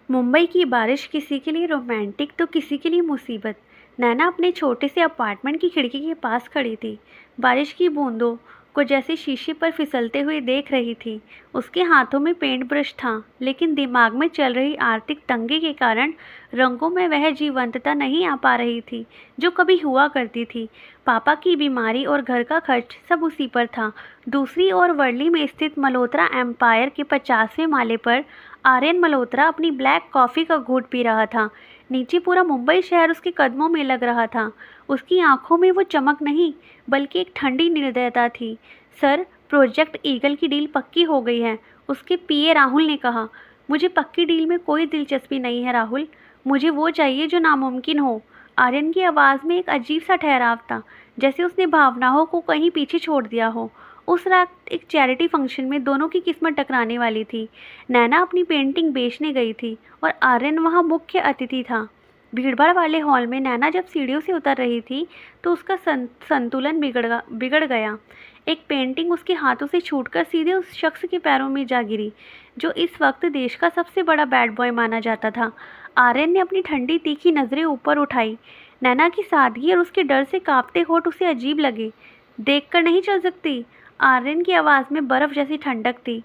मुंबई की बारिश किसी के लिए रोमांटिक तो किसी के लिए मुसीबत। नैना अपने छोटे से अपार्टमेंट की खिड़की के पास खड़ी थी। बारिश की बूंदों को जैसे शीशे पर फिसलते हुए देख रही थी। उसके हाथों में पेंट ब्रश था, लेकिन दिमाग में चल रही आर्थिक तंगी के कारण रंगों में वह जीवंतता नहीं आ पा रही थी जो कभी हुआ करती थी। पापा की बीमारी और घर का खर्च सब उसी पर था। दूसरी ओर वर्ली में स्थित मल्होत्रा एम्पायर के 50वें माले पर आर्यन मल्होत्रा अपनी ब्लैक कॉफ़ी का घूंट पी रहा था। नीचे पूरा मुंबई शहर उसके कदमों में लग रहा था। उसकी आंखों में वो चमक नहीं, बल्कि एक ठंडी निर्दयता थी। सर, प्रोजेक्ट ईगल की डील पक्की हो गई है, उसके पीए राहुल ने कहा। मुझे पक्की डील में कोई दिलचस्पी नहीं है राहुल। मुझे वो चाहिए जो नामुमकिन हो। आर्यन की आवाज़ में एक अजीब सा ठहराव था, जैसे उसने भावनाओं को कहीं पीछे छोड़ दिया हो। उस रात एक चैरिटी फंक्शन में दोनों की किस्मत टकराने वाली थी। नैना अपनी पेंटिंग बेचने गई थी और आर्यन वहाँ मुख्य अतिथि था। भीड़भाड़ वाले हॉल में नैना जब सीढ़ियों से उतर रही थी तो उसका संतुलन बिगड़ गया। एक पेंटिंग उसके हाथों से छूटकर सीधे उस शख्स के पैरों में जा गिरी जो इस वक्त देश का सबसे बड़ा बैड बॉय माना जाता था। आर्यन ने अपनी ठंडी तीखी नज़रें ऊपर उठाई। नैना की सादगी और उसके डर से कांपते होठ उसे अजीब लगे। देख कर नहीं चल सकती? आर्यन की आवाज़ में बर्फ़ जैसी ठंडक थी।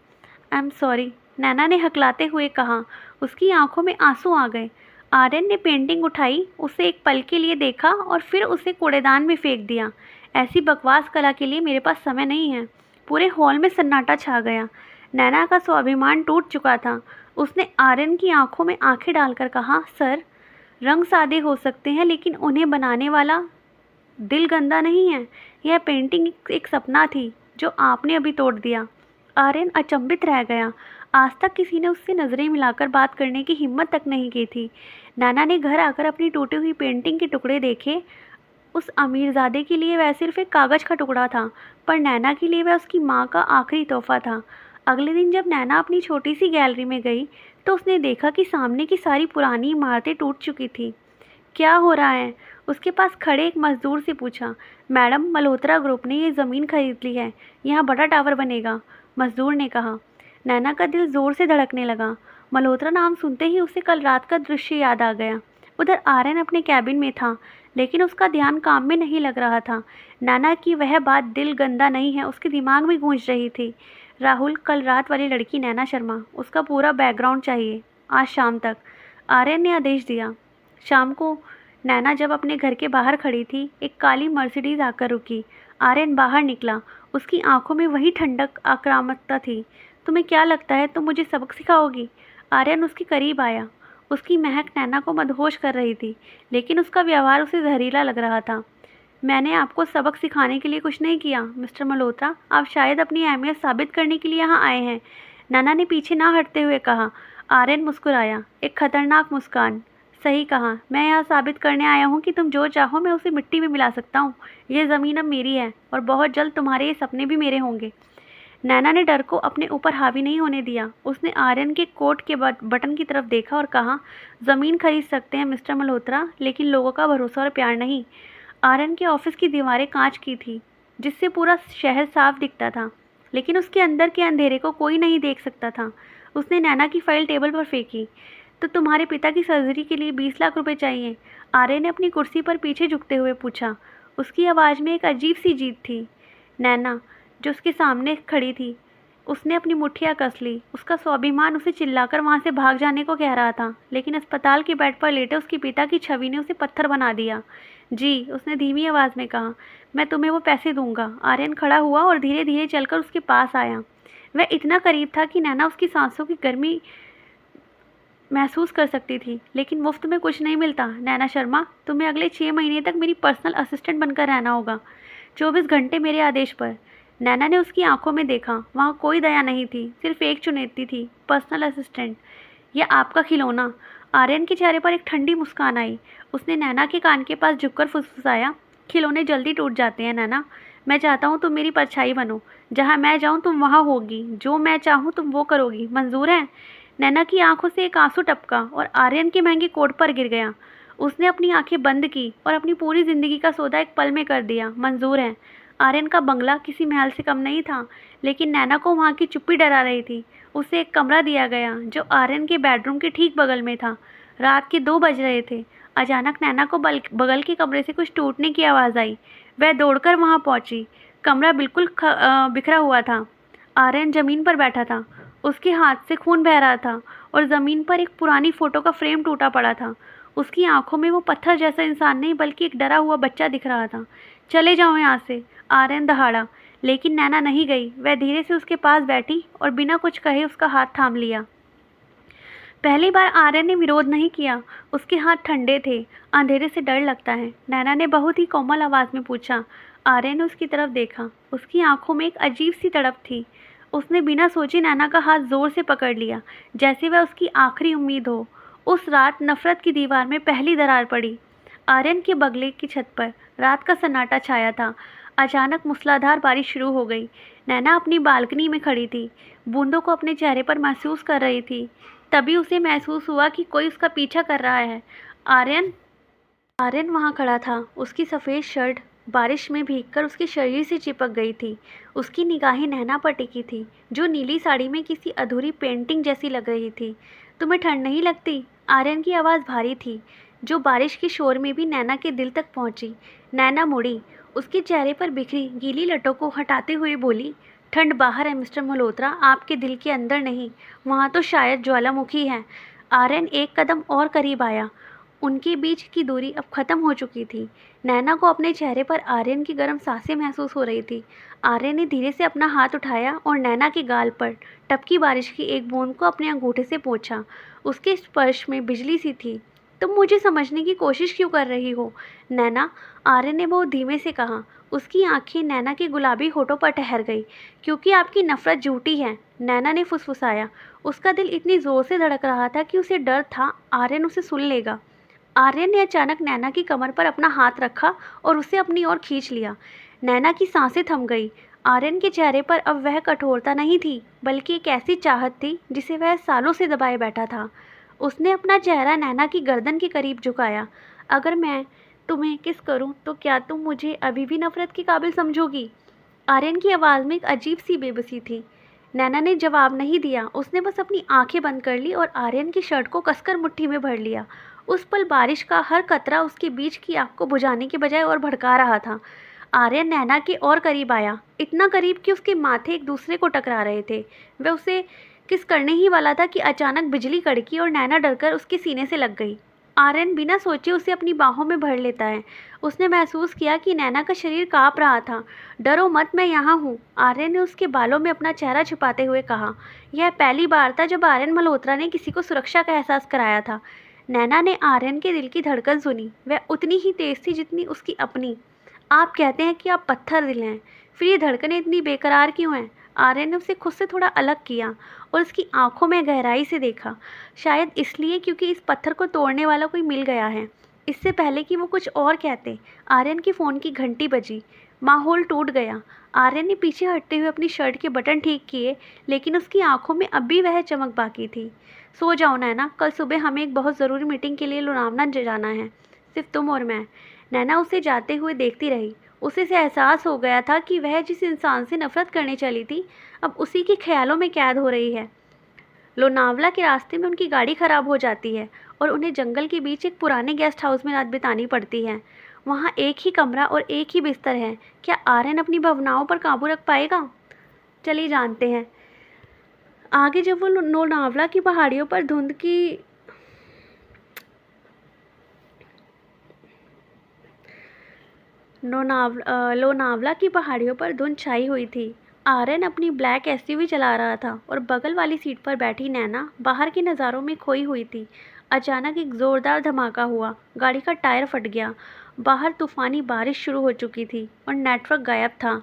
आई एम सॉरी, नैना ने हकलाते हुए कहा। उसकी आंखों में आंसू आ गए। आर्यन ने पेंटिंग उठाई, उसे एक पल के लिए देखा और फिर उसे कूड़ेदान में फेंक दिया। ऐसी बकवास कला के लिए मेरे पास समय नहीं है। पूरे हॉल में सन्नाटा छा गया। नैना का स्वाभिमान टूट चुका था। उसने आर्यन की आंखों में आंखें डालकर कहा, सर, रंग सादे हो सकते हैं, लेकिन उन्हें बनाने वाला दिल गंदा नहीं है। यह पेंटिंग एक सपना थी जो आपने अभी तोड़ दिया। आर्यन अचंभित रह गया। आज तक किसी ने उससे नज़रें मिलाकर बात करने की हिम्मत तक नहीं की थी। नाना ने घर आकर अपनी टूटी हुई पेंटिंग के टुकड़े देखे। उस अमीरजादे के लिए वह सिर्फ एक कागज़ का टुकड़ा था, पर नैना के लिए वह उसकी माँ का आखिरी तोहफा था। अगले दिन जब नैना अपनी छोटी सी गैलरी में गई तो उसने देखा कि सामने की सारी पुरानी इमारतें टूट चुकी थी। क्या हो रहा है? उसके पास खड़े एक मजदूर से पूछा। मैडम, मल्होत्रा ग्रुप ने ये ज़मीन खरीद ली है, यहाँ बड़ा टावर बनेगा, मजदूर ने कहा। नैना का दिल ज़ोर से धड़कने लगा। मल्होत्रा नाम सुनते ही उसे कल रात का दृश्य याद आ गया। उधर आर्यन अपने कैबिन में था, लेकिन उसका ध्यान काम में नहीं लग रहा था। नैना की वह बात दिल गंदा नहीं है उसके दिमाग में गूंज रही थी। राहुल, कल रात वाली लड़की नैना शर्मा, उसका पूरा बैकग्राउंड चाहिए आज शाम तक, आर्यन ने आदेश दिया। शाम को नैना जब अपने घर के बाहर खड़ी थी, एक काली मर्सिडीज आकर रुकी। आर्यन बाहर निकला। उसकी आंखों में वही ठंडक, आक्रामकता थी। तुम्हें क्या लगता है तुम मुझे सबक सिखाओगी? आर्यन उसके करीब आया। उसकी महक नैना को मदहोश कर रही थी, लेकिन उसका व्यवहार उसे जहरीला लग रहा था। मैंने आपको सबक सिखाने के लिए कुछ नहीं किया मिस्टर मल्होत्रा, आप शायद अपनी अहमियत साबित करने के लिए यहाँ आए हैं, नैना ने पीछे ना हटते हुए कहा। आर्यन मुस्कुराया, एक खतरनाक मुस्कान। सही कहा, मैं यहाँ साबित करने आया हूँ कि तुम जो चाहो मैं उसे मिट्टी में मिला सकता हूँ। यह ज़मीन अब मेरी है और बहुत जल्द तुम्हारे ये सपने भी मेरे होंगे। नैना ने डर को अपने ऊपर हावी नहीं होने दिया। उसने आर्यन के कोट के बटन की तरफ देखा और कहा, ज़मीन खरीद सकते हैं मिस्टर मल्होत्रा, लेकिन लोगों का भरोसा और प्यार नहीं। आर्यन के ऑफिस की दीवारें कांच की थी, जिससे पूरा शहर साफ दिखता था, लेकिन उसके अंदर के अंधेरे को कोई नहीं देख सकता था। उसने नैना की फाइल टेबल पर फेंकी। तो तुम्हारे पिता की सर्जरी के लिए 20 लाख रुपए चाहिए? आर्यन ने अपनी कुर्सी पर पीछे झुकते हुए पूछा। उसकी आवाज़ में एक अजीब सी जीत थी। नैना, जो उसके सामने खड़ी थी, उसने अपनी मुठ्ठियाँ कस ली। उसका स्वाभिमान उसे चिल्लाकर वहाँ से भाग जाने को कह रहा था, लेकिन अस्पताल के बेड पर लेटे उसके पिता की छवि ने उसे पत्थर बना दिया। जी, उसने धीमी आवाज़ में कहा, मैं तुम्हें वो पैसे दूंगा। आर्यन खड़ा हुआ और धीरे धीरे चलकर उसके पास आया। वह इतना करीब था कि नैना उसकी सांसों की गर्मी महसूस कर सकती थी। लेकिन मुफ्त में कुछ नहीं मिलता नैना शर्मा, तुम्हें अगले 6 महीने तक मेरी पर्सनल असिस्टेंट बनकर रहना होगा, 24 घंटे मेरे आदेश पर। नैना ने उसकी आंखों में देखा। वहाँ कोई दया नहीं थी, सिर्फ एक चुनौती थी, पर्सनल असिस्टेंट। यह आपका खिलौना। आर्यन के चेहरे पर एक ठंडी मुस्कान आई। उसने नैना के कान के पास झुककर फुसफुसाया, खिलौने जल्दी टूट जाते हैं नैना। मैं चाहता हूँ तुम मेरी परछाई बनो। जहाँ मैं जाऊँ तुम वहाँ होगी, जो मैं चाहूँ तुम वो करोगी। मंजूर है? नैना की आंखों से एक आंसू टपका और आर्यन के महंगे कोट पर गिर गया। उसने अपनी आंखें बंद की और अपनी पूरी जिंदगी का सौदा एक पल में कर दिया। मंजूर है। आर्यन का बंगला किसी महल से कम नहीं था, लेकिन नैना को वहाँ की चुप्पी डरा रही थी। उसे एक कमरा दिया गया जो आर्यन के बेडरूम के ठीक बगल में था। रात के 2 बज रहे थे। अचानक नैना को बगल के कमरे से कुछ टूटने की आवाज़ आई। वह दौड़कर वहां पहुंची। कमरा बिल्कुल बिखरा हुआ था। आर्यन ज़मीन पर बैठा था। उसके हाथ से खून बह रहा था और ज़मीन पर एक पुरानी फ़ोटो का फ्रेम टूटा पड़ा था। उसकी आंखों में वो पत्थर जैसा इंसान नहीं बल्कि एक डरा हुआ बच्चा दिख रहा था। चले जाओ यहाँ से, आर्यन दहाड़ा। लेकिन नैना नहीं गई। वह धीरे से उसके पास बैठी और बिना कुछ कहे उसका हाथ थाम लिया। पहली बार आर्यन ने विरोध नहीं किया। उसके हाथ ठंडे थे। अंधेरे से डर लगता है, नैना ने बहुत ही कोमल आवाज़ में पूछा। आर्यन ने उसकी तरफ देखा। उसकी आंखों में एक अजीब सी तड़प थी। उसने बिना सोचे नैना का हाथ जोर से पकड़ लिया, जैसे वह उसकी आखिरी उम्मीद हो। उस रात नफरत की दीवार में पहली दरार पड़ी। आर्यन के बगले की छत पर रात का सन्नाटा छाया था। अचानक मूसलाधार बारिश शुरू हो गई। नैना अपनी बालकनी में खड़ी थी, बूंदों को अपने चेहरे पर महसूस कर रही थी। तभी उसे महसूस हुआ कि कोई उसका पीछा कर रहा है। आर्यन आर्यन वहाँ खड़ा था। उसकी सफ़ेद शर्ट बारिश में भीगकर उसके शरीर से चिपक गई थी। उसकी निगाहें नैना पर टिकी थी, जो नीली साड़ी में किसी अधूरी पेंटिंग जैसी लग रही थी। तुम्हें ठंड नहीं लगती? आर्यन की आवाज़ भारी थी, जो बारिश के शोर में भी नैना के दिल तक पहुंची। नैना मुड़ी, उसके चेहरे पर बिखरी गीली लटों को हटाते हुए बोली, ठंड बाहर है मिस्टर मल्होत्रा, आपके दिल के अंदर नहीं। वहाँ तो शायद ज्वालामुखी है। आर्यन एक कदम और करीब आया। उनके बीच की दूरी अब खत्म हो चुकी थी। नैना को अपने चेहरे पर आर्यन की गर्म सांसें महसूस हो रही थी। आर्यन ने धीरे से अपना हाथ उठाया और नैना के गाल पर टपकी बारिश की एक बूंद को अपने अंगूठे से पोंछा। उसके स्पर्श में बिजली सी थी। तुम मुझे समझने की कोशिश क्यों कर रही हो, नैना? आर्यन ने बहुत धीमे से कहा। उसकी आंखें नैना के गुलाबी होठों पर ठहर गई। क्योंकि आपकी नफरत झूठी है, नैना ने फुसफुसाया। उसका दिल इतनी जोर से धड़क रहा था कि उसे डर था आर्यन उसे सुन लेगा। आर्यन ने अचानक नैना की कमर पर अपना हाथ रखा और उसे अपनी ओर खींच लिया। नैना की सांसें थम गई। आर्यन के चेहरे पर अब वह कठोरता नहीं थी, बल्कि एक ऐसी चाहत थी जिसे वह सालों से दबाए बैठा था। उसने अपना चेहरा नैना की गर्दन के करीब झुकाया। अगर मैं तुम्हें किस करूं, तो क्या तुम मुझे अभी भी नफरत के काबिल समझोगी? आर्यन की आवाज़ में एक अजीब सी बेबसी थी। नैना ने जवाब नहीं दिया। उसने बस अपनी आंखें बंद कर ली और आर्यन की शर्ट को कसकर मुट्ठी में भर लिया। उस पल बारिश का हर कतरा उसके बीच की आग को बुझाने के बजाय और भड़का रहा था। आर्यन नैना के और करीब आया, इतना करीब कि उसके माथे एक दूसरे को टकरा रहे थे। वह उसे किस करने ही वाला था कि अचानक बिजली कड़की और नैना डरकर उसके सीने से लग गई। आर्यन बिना सोचे उसे अपनी बाहों में भर लेता है। उसने महसूस किया कि नैना का शरीर काँप रहा था। डरो मत, मैं यहाँ हूँ, आर्यन ने उसके बालों में अपना चेहरा छिपाते हुए कहा। यह पहली बार था जब आर्यन मल्होत्रा ने किसी को सुरक्षा का एहसास कराया था। नैना ने आर्यन के दिल की धड़कन सुनी। वह उतनी ही तेज थी जितनी उसकी अपनी। आप कहते हैं कि आप पत्थर दिल हैं, फिर ये धड़कनें इतनी बेकरार क्यों हैं? आर्यन ने उसे खुद से थोड़ा अलग किया और उसकी आंखों में गहराई से देखा। शायद इसलिए क्योंकि इस पत्थर को तोड़ने वाला कोई मिल गया है। इससे पहले कि वो कुछ और कहते, आर्यन के फ़ोन की घंटी बजी। माहौल टूट गया। आर्यन ने पीछे हटते हुए अपनी शर्ट के बटन ठीक किए, लेकिन उसकी आंखों में अब भी वह चमक बाकी थी। सो जाओ नैना, कल सुबह हमें एक बहुत ज़रूरी मीटिंग के लिए लोनावला जाना है, सिर्फ तुम और मैं। नैना उसे जाते हुए देखती रही। उसे से एहसास हो गया था कि वह जिस इंसान से नफरत करने चली थी, अब उसी के ख्यालों में कैद हो रही है। लोनावला के रास्ते में उनकी गाड़ी खराब हो जाती है और उन्हें जंगल के बीच एक पुराने गेस्ट हाउस में रात बितानी पड़ती है। वहाँ एक ही कमरा और एक ही बिस्तर है। क्या आर्यन अपनी भावनाओं पर काबू रख पाएगा? चलिए जानते हैं आगे। जब वो लोनावला की पहाड़ियों पर लोनावला की पहाड़ियों पर धुंध छाई हुई थी। आर्यन अपनी ब्लैक एसयूवी चला रहा था और बगल वाली सीट पर बैठी नैना बाहर के नज़ारों में खोई हुई थी। अचानक एक ज़ोरदार धमाका हुआ। गाड़ी का टायर फट गया। बाहर तूफानी बारिश शुरू हो चुकी थी और नेटवर्क गायब था।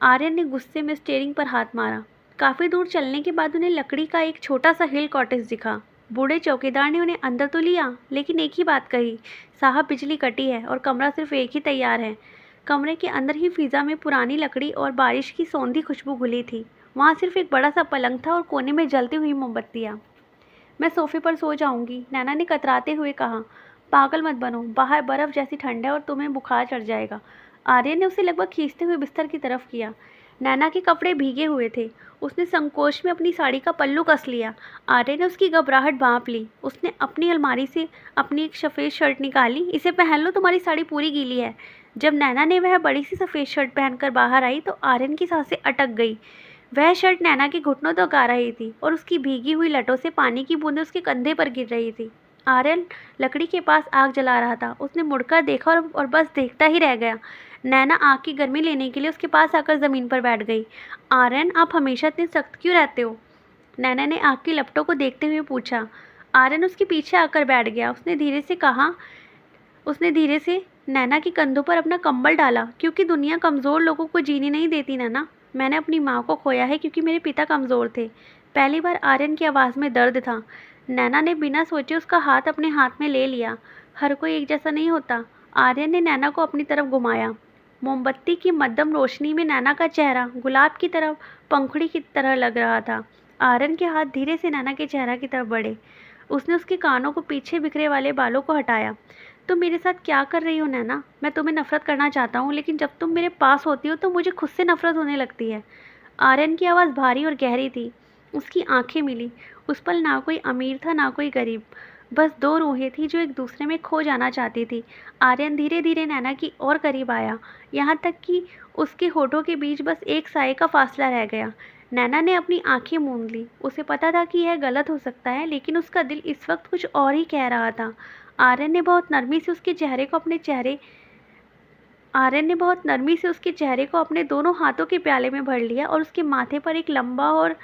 आर्यन ने गुस्से में स्टीयरिंग पर हाथ मारा। काफ़ी दूर चलने के बाद उन्हें लकड़ी का एक छोटा सा हिल कॉटेज दिखा। बूढ़े चौकीदार ने उन्हें अंदर तो लिया, लेकिन एक ही बात कही, साहब बिजली कटी है और कमरा सिर्फ एक ही तैयार है। कमरे के अंदर ही फिज़ा में पुरानी लकड़ी और बारिश की सौंधी खुशबू घुली थी। वहाँ सिर्फ एक बड़ा सा पलंग था और कोने में जलती हुई मोमबत्तियाँ। मैं सोफे पर सो जाऊँगी, नैना ने कतराते हुए कहा। पागल मत बनो, बाहर बर्फ़ जैसी ठंड है और तुम्हें बुखार चढ़ जाएगा। आर्यन ने उसे लगभग खींचते हुए बिस्तर की तरफ किया। नैना के कपड़े भीगे हुए थे। उसने संकोच में अपनी साड़ी का पल्लू कस लिया। आर्यन ने उसकी घबराहट भांप ली। उसने अपनी अलमारी से अपनी एक सफ़ेद शर्ट निकाली। इसे पहन लो, तुम्हारी साड़ी पूरी गीली है। जब नैना ने वह बड़ी सी सफ़ेद शर्ट पहनकर बाहर आई तो आर्यन की सांसें अटक गई। वह शर्ट नैना के घुटनों तक आ रही थी और उसकी भीगी हुई लटों से पानी की बूंदें उसके कंधे पर गिर रही थी। आर्यन लकड़ी के पास आग जला रहा था। उसने मुड़कर देखा और बस देखता ही रह गया। नैना आग की गर्मी लेने के लिए उसके पास आकर ज़मीन पर बैठ गई। आर्यन, आप हमेशा इतने सख्त क्यों रहते हो? नैना ने आग की लपटों को देखते हुए पूछा। आर्यन उसके पीछे आकर बैठ गया। उसने धीरे से नैना के कंधों पर अपना कंबल डाला। क्योंकि दुनिया कमज़ोर लोगों को जीने नहीं देती नैना। मैंने अपनी माँ को खोया है क्योंकि मेरे पिता कमज़ोर थे। पहली बार आर्यन की आवाज़ में दर्द था। नैना ने बिना सोचे उसका हाथ अपने हाथ में ले लिया। हर कोई एक जैसा नहीं होता। आर्यन ने नैना को अपनी तरफ घुमाया। मोमबत्ती की मध्यम रोशनी में नैना का चेहरा गुलाब की तरफ पंखुड़ी की तरह लग रहा था। आर्यन के हाथ धीरे से नैना के चेहरा की तरफ बढ़े। उसने उसके कानों को पीछे बिखरे वाले बालों को हटाया। तुम मेरे साथ क्या कर रही हो नैना? मैं तुम्हें नफरत करना चाहता हूँ, लेकिन जब तुम मेरे पास होती हो तो मुझे खुद से नफरत होने लगती है। आर्यन की आवाज़ भारी और गहरी थी। उसकी आंखें मिली। उस पल ना कोई अमीर था ना कोई गरीब, बस दो रूहें थी जो एक दूसरे में खो जाना चाहती थी। आर्यन धीरे धीरे नैना की और करीब आया, यहाँ तक कि उसके होठों के बीच बस एक साए का फासला रह गया। नैना ने अपनी आंखें मूंद ली। उसे पता था कि यह गलत हो सकता है, लेकिन उसका दिल इस वक्त कुछ और ही कह रहा था। आर्यन ने बहुत नरमी से उसके चेहरे को अपने दोनों हाथों के प्याले में भर लिया और उसके माथे पर एक लंबा और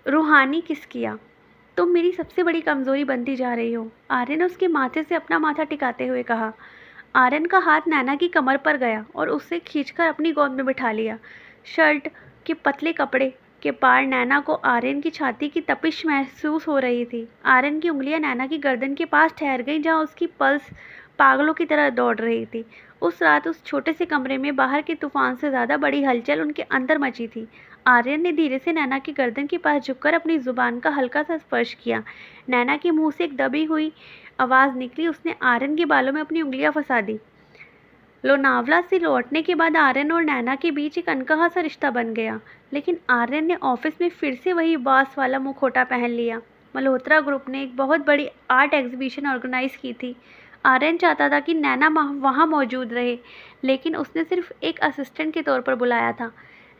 रूहानी किस किया। तुम मेरी सबसे बड़ी कमज़ोरी बनती जा रही हो, आर्यन ने उसके माथे से अपना माथा टिकाते हुए कहा। आर्यन का हाथ नैना की कमर पर गया और उसे खींचकर अपनी गोद में बिठा लिया। शर्ट के पतले कपड़े के पार नैना को आर्यन की छाती की तपिश महसूस हो रही थी। आर्यन की उंगलियां नैना की गर्दन के पास ठहर गईं, जहां उसकी पल्स पागलों की तरह दौड़ रही थी। उस रात उस छोटे से कमरे में बाहर के तूफान से ज़्यादा बड़ी हलचल उनके अंदर मची थी। आर्यन ने धीरे से नैना की गर्दन के पास झुककर अपनी जुबान का हल्का सा स्पर्श किया। नैना के मुंह से एक दबी हुई आवाज़ निकली। उसने आर्यन के बालों में अपनी उंगलियां फंसा दी। लोनावला से लौटने के बाद आर्यन और नैना के बीच एक अनकहा सा रिश्ता बन गया। लेकिन आर्यन ने ऑफिस में फिर से वही बॉस वाला मुखौटा पहन लिया। मल्होत्रा ग्रुप ने एक बहुत बड़ी आर्ट एग्जीबिशन ऑर्गेनाइज की थी। आर्यन चाहता था कि नैना वहाँ मौजूद रहे, लेकिन उसने सिर्फ एक असिस्टेंट के तौर पर बुलाया था।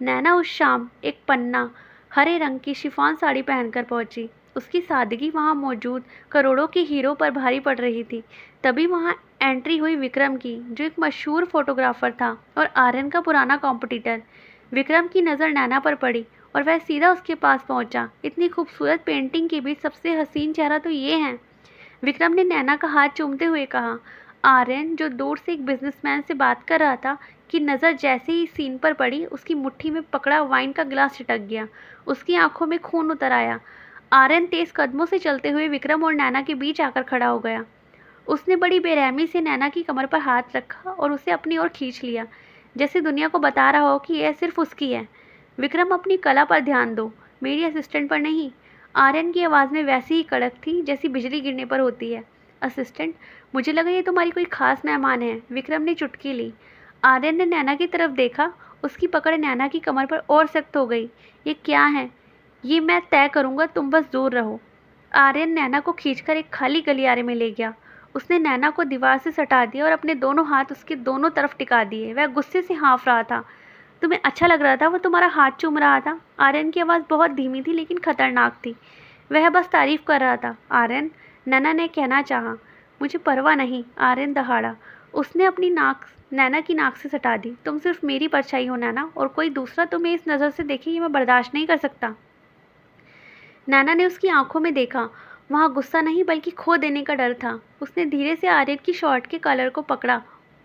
नैना उस शाम एक पन्ना हरे रंग की शिफॉन साड़ी पहनकर पहुंची। उसकी सादगी वहाँ मौजूद करोड़ों के हीरो पर भारी पड़ रही थी। तभी वहाँ एंट्री हुई विक्रम की, जो एक मशहूर फोटोग्राफर था और आर्यन का पुराना कॉम्पिटिटर। विक्रम की नज़र नैना पर पड़ी और वह सीधा उसके पास पहुंचा। इतनी खूबसूरत पेंटिंग के बीच सबसे हसीन चेहरा तो ये है, विक्रम ने नैना का हाथ चूमते हुए कहा। आर्यन, जो दूर से एक बिजनेसमैन से बात कर रहा था, की नज़र जैसे ही सीन पर पड़ी, उसकी मुट्ठी में पकड़ा वाइन का गिलास छिटक गया। उसकी आंखों में खून उतर आया। आर्यन तेज कदमों से चलते हुए विक्रम और नैना के बीच आकर खड़ा हो गया। उसने बड़ी बेरहमी से नैना की कमर पर हाथ रखा और उसे अपनी ओर खींच लिया, जैसे दुनिया को बता रहा हो कि यह सिर्फ उसकी है। विक्रम, अपनी कला पर ध्यान दो, मेरी असिस्टेंट पर नहीं। आर्यन की आवाज़ में वैसी ही कड़क थी जैसी बिजली गिरने पर होती है। असिस्टेंट? मुझे लगा ये तुम्हारी कोई खास मेहमान है। विक्रम ने चुटकी ली। आर्यन ने नैना की तरफ देखा। उसकी पकड़ नैना की कमर पर और सख्त हो गई। ये क्या है? ये मैं तय करूँगा, तुम बस दूर रहो। आर्यन नैना को खींचकर एक खाली गलियारे में ले गया। उसने नैना को दीवार से सटा दिया और अपने दोनों हाथ उसके दोनों तरफ टिका दिए। वह गुस्से से हाँफ रहा था। तुम्हें अच्छा लग रहा था वो तुम्हारा हाथ चूम रहा था? आर्यन की आवाज़ बहुत धीमी थी लेकिन खतरनाक थी। वह बस तारीफ कर रहा था। आर्यन, नैना ने कहना चाहा। मुझे परवाह नहीं, आर्यन दहाड़ा। उसने अपनी नाक नैना की नाक से सटा दी। तुम सिर्फ मेरी परछाई हो नैना, और कोई दूसरा तुम्हें इस नज़र से देखे ये मैं बर्दाश्त नहीं कर सकता। नैना ने उसकी आंखों में देखा। वहाँ गुस्सा नहीं बल्कि खो देने का डर था। उसने धीरे से आर्यन की शर्ट के कॉलर को पकड़ा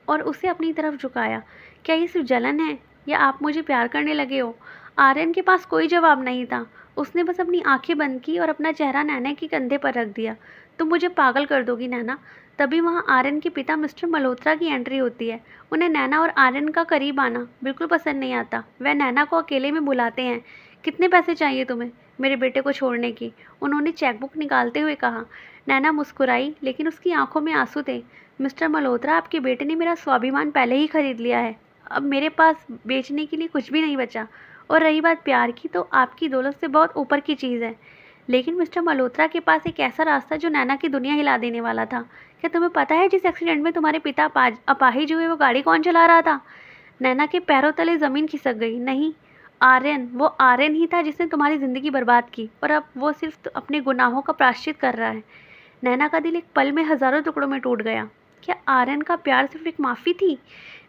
और उसे अपनी तरफ झुकाया। क्या ये सिर्फ जलन है या आप मुझे प्यार करने लगे हो? आर्यन के पास कोई जवाब नहीं था। उसने बस अपनी आंखें बंद की और अपना चेहरा नैना के कंधे पर रख दिया। तुम मुझे पागल कर दोगी नैना। तभी वहाँ आर्यन के पिता मिस्टर मल्होत्रा की एंट्री होती है। उन्हें नैना और आर्यन का करीब आना बिल्कुल पसंद नहीं आता। वह नैना को अकेले में बुलाते हैं। कितने पैसे चाहिए तुम्हें मेरे बेटे को छोड़ने की? उन्होंने चेकबुक निकालते हुए कहा। नैना मुस्कुराई, लेकिन उसकी आंखों में आंसू थे। मिस्टर मल्होत्रा, आपके बेटे ने मेरा स्वाभिमान पहले ही खरीद लिया है। अब मेरे पास बेचने के लिए कुछ भी नहीं बचा। और रही बात प्यार की, तो आपकी दौलत से बहुत ऊपर की चीज़ है। लेकिन मिस्टर मल्होत्रा के पास एक ऐसा रास्ता जो नैना की दुनिया हिला देने वाला था। क्या तुम्हें पता है जिस एक्सीडेंट में तुम्हारे पिता अपाहिज हुए वो गाड़ी कौन चला रहा था? नैना के पैरों तले ज़मीन खिसक गई। नहीं, आर्यन। वो आर्यन ही था जिसने तुम्हारी ज़िंदगी बर्बाद की, और अब वो सिर्फ अपने गुनाहों का प्रायश्चित कर रहा है। नैना का दिल एक पल में हज़ारों टुकड़ों में टूट गया। क्या आर्यन का प्यार सिर्फ एक माफ़ी थी?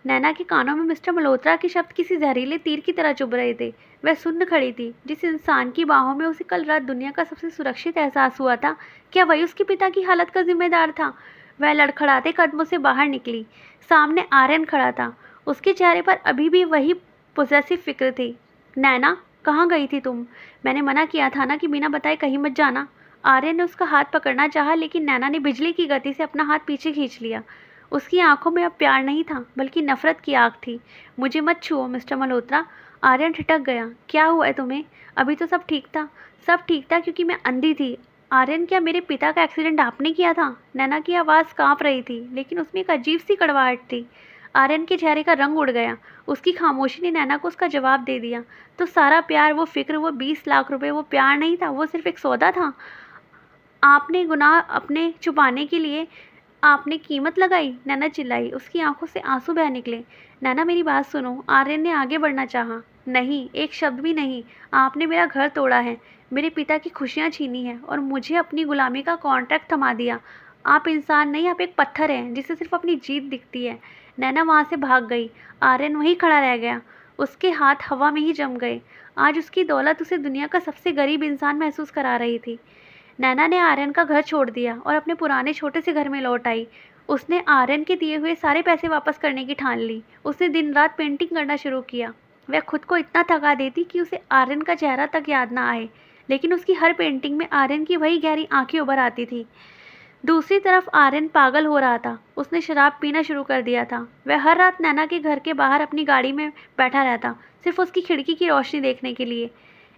नैना के कानों में मिस्टर मल्होत्रा के शब्द किसी जहरीले तीर की तरह चुभ रहे थे। वह सुन्न खड़ी थी। जिस इंसान की बाहों में उसे कल रात दुनिया का सबसे सुरक्षित एहसास हुआ था, क्या वही उसके पिता की हालत का जिम्मेदार था? वह लड़खड़ाते कदमों से बाहर निकली। सामने आर्यन खड़ा था। उसके चेहरे पर अभी भी वही पोजेसिव फिक्र थी। नैना, कहाँ गई थी तुम? मैंने मना किया था ना कि बिना बताए कहीं मत जाना। आर्यन ने उसका हाथ पकड़ना चाहा, लेकिन नैना ने बिजली की गति से अपना हाथ पीछे खींच लिया। उसकी आंखों में अब प्यार नहीं था, बल्कि नफरत की आग थी। मुझे मत छुओ मिस्टर मल्होत्रा। आर्यन ठिठक गया। क्या हुआ है तुम्हें? अभी तो सब ठीक था। सब ठीक था क्योंकि मैं अंधी थी। आर्यन, क्या मेरे पिता का एक्सीडेंट आपने किया था? नैना की आवाज़ कांप रही थी, लेकिन उसमें एक अजीब सी कड़वाहट थी। आर्यन के चेहरे का रंग उड़ गया। उसकी खामोशी ने नैना को उसका जवाब दे दिया। तो सारा प्यार, वो फिक्र, वो 20 लाख रुपए, वो प्यार नहीं था, वो सिर्फ एक सौदा था। आपने गुनाह अपने छुपाने के लिए आपने कीमत लगाई। नैना चिल्लाई। उसकी आंखों से आंसू बह निकले। नैना, मेरी बात सुनो। आर्यन ने आगे बढ़ना चाहा। नहीं, एक शब्द भी नहीं। आपने मेरा घर तोड़ा है, मेरे पिता की खुशियां छीनी है, और मुझे अपनी गुलामी का कॉन्ट्रैक्ट थमा दिया। आप इंसान नहीं, आप एक पत्थर हैं जिसे सिर्फ अपनी जीत दिखती है। नैना वहाँ से भाग गई। आर्यन वहीं खड़ा रह गया। उसके हाथ हवा में ही जम गए। आज उसकी दौलत उसे दुनिया का सबसे गरीब इंसान महसूस करा रही थी। नैना ने आर्यन का घर छोड़ दिया और अपने पुराने छोटे से घर में लौट आई। उसने आर्यन के दिए हुए सारे पैसे वापस करने की ठान ली। उसने दिन रात पेंटिंग करना शुरू किया। वह खुद को इतना थका देती कि उसे आर्यन का चेहरा तक याद ना आए, लेकिन उसकी हर पेंटिंग में आर्यन की वही गहरी आंखें उभर आती थी। दूसरी तरफ आर्यन पागल हो रहा था। उसने शराब पीना शुरू कर दिया था। वह हर रात नैना के घर के बाहर अपनी गाड़ी में बैठा रहता, सिर्फ उसकी खिड़की की रोशनी देखने के लिए।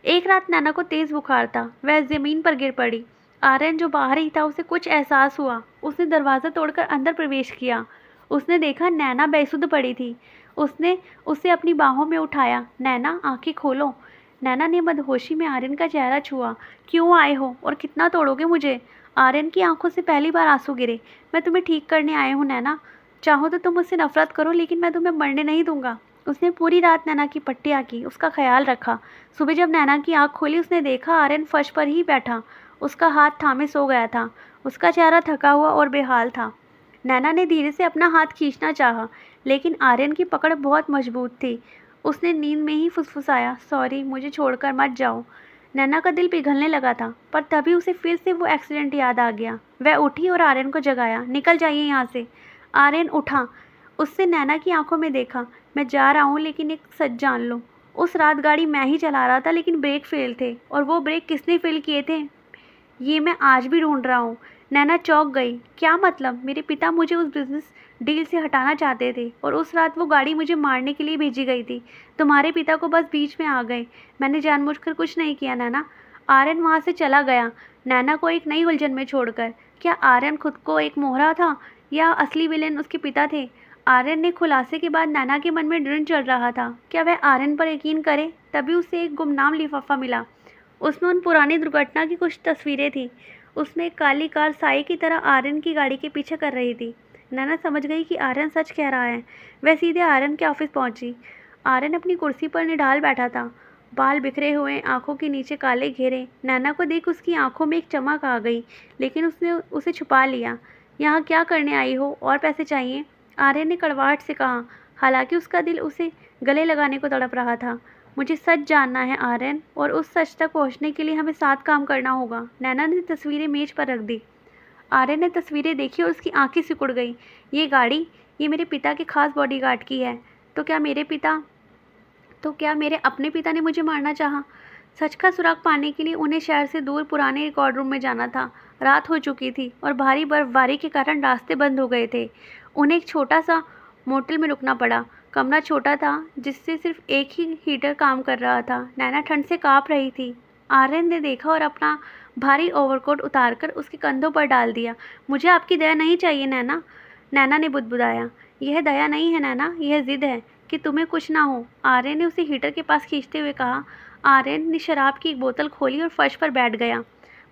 एक रात नैना को तेज बुखार था। वह जमीन पर गिर पड़ी। आर्यन, जो बाहर ही था, उसे कुछ एहसास हुआ। उसने दरवाज़ा तोड़कर अंदर प्रवेश किया। उसने देखा नैना बेसुध पड़ी थी। उसने उसे अपनी बाहों में उठाया। नैना, आंखें खोलो। नैना ने मदहोशी में आर्यन का चेहरा छुआ। क्यों आए हो और कितना तोड़ोगे मुझे? आर्यन की आंखों से पहली बार आंसू गिरे। मैं तुम्हें ठीक करने आया हूँ नैना। चाहो तो तुम मुझसे नफरत करो, लेकिन मैं तुम्हें मरने नहीं दूंगा। उसने पूरी रात नैना की पट्टियाँ की, उसका ख्याल रखा। सुबह जब नैना की आँख खोली, उसने देखा आर्यन फर्श पर ही बैठा, उसका हाथ थामे सो गया था। उसका चेहरा थका हुआ और बेहाल था। नैना ने धीरे से अपना हाथ खींचना चाहा, लेकिन आर्यन की पकड़ बहुत मजबूत थी। उसने नींद में ही फुसफुसाया, सॉरी, मुझे छोड़कर मत जाओ। नैना का दिल पिघलने लगा था, पर तभी उसे फिर से वो एक्सीडेंट याद आ गया। वह उठी और आर्यन को जगाया। निकल जाइए यहाँ से। आर्यन उठा। उससे नैना की आंखों में देखा। मैं जा रहा हूँ, लेकिन एक सच जान लो। उस रात गाड़ी मैं ही चला रहा था, लेकिन ब्रेक फेल थे। और वो ब्रेक किसने फेल किए थे, ये मैं आज भी ढूंढ रहा हूँ। नैना चौंक गई। क्या मतलब? मेरे पिता मुझे उस बिजनेस डील से हटाना चाहते थे, और उस रात वो गाड़ी मुझे मारने के लिए भेजी गई थी। तुम्हारे पिता को बस बीच में आ गए। मैंने जानबूझकर कुछ नहीं किया नैना। आर्यन वहाँ से चला गया, नैना को एक नई उलझन में छोड़कर। क्या आर्यन खुद को एक मोहरा था, या असली विलेन उसके पिता थे? आर्यन ने खुलासे के बाद नैना के मन में ड्रिल चल रहा था। क्या वह आर्यन पर यकीन करे? तभी उसे एक गुमनाम लिफाफा मिला। उसमें उन पुरानी दुर्घटना की कुछ तस्वीरें थीं। उसमें एक काली कार साई की तरह आर्यन की गाड़ी के पीछे कर रही थी। नैना समझ गई कि आर्यन सच कह रहा है। वह सीधे आर्यन के ऑफिस पहुंची। आर्यन अपनी कुर्सी पर निढाल बैठा था, बाल बिखरे हुए, आंखों के नीचे काले घेरे। नैना को देख उसकी आंखों में एक चमक आ गई, लेकिन उसने उसे छुपा लिया। यहाँ क्या करने आई हो? और पैसे चाहिए? आर्यन ने कड़वाहट से कहा, हालांकि उसका दिल उसे गले लगाने को तड़प रहा था। मुझे सच जानना है आर्यन, और उस सच तक पहुंचने के लिए हमें साथ काम करना होगा। नैना ने तस्वीरें मेज पर रख दी। आर्यन ने तस्वीरें देखी और उसकी आंखें सिकुड़ गईं। ये गाड़ी, ये मेरे पिता के खास बॉडीगार्ड की है। तो क्या मेरे अपने पिता ने मुझे मारना चाहा? सच का सुराग पाने के लिए उन्हें शहर से दूर पुराने रिकॉर्ड रूम में जाना था। रात हो चुकी थी और भारी बर्फबारी के कारण रास्ते बंद हो गए थे। उन्हें एक छोटा सा मोटल में रुकना पड़ा। कमरा छोटा था, जिससे सिर्फ एक ही हीटर काम कर रहा था। नैना ठंड से काँप रही थी। आर्यन ने देखा और अपना भारी ओवरकोट उतारकर उसके कंधों पर डाल दिया। मुझे आपकी दया नहीं चाहिए नैना। नैना ने बुदबुदाया। यह दया नहीं है नैना, यह जिद है। कि तुम्हें कुछ ना हो, आर्यन ने उसे हीटर के पास खींचते हुए कहा। आर्यन ने शराब की एक बोतल खोली और फर्श पर बैठ गया।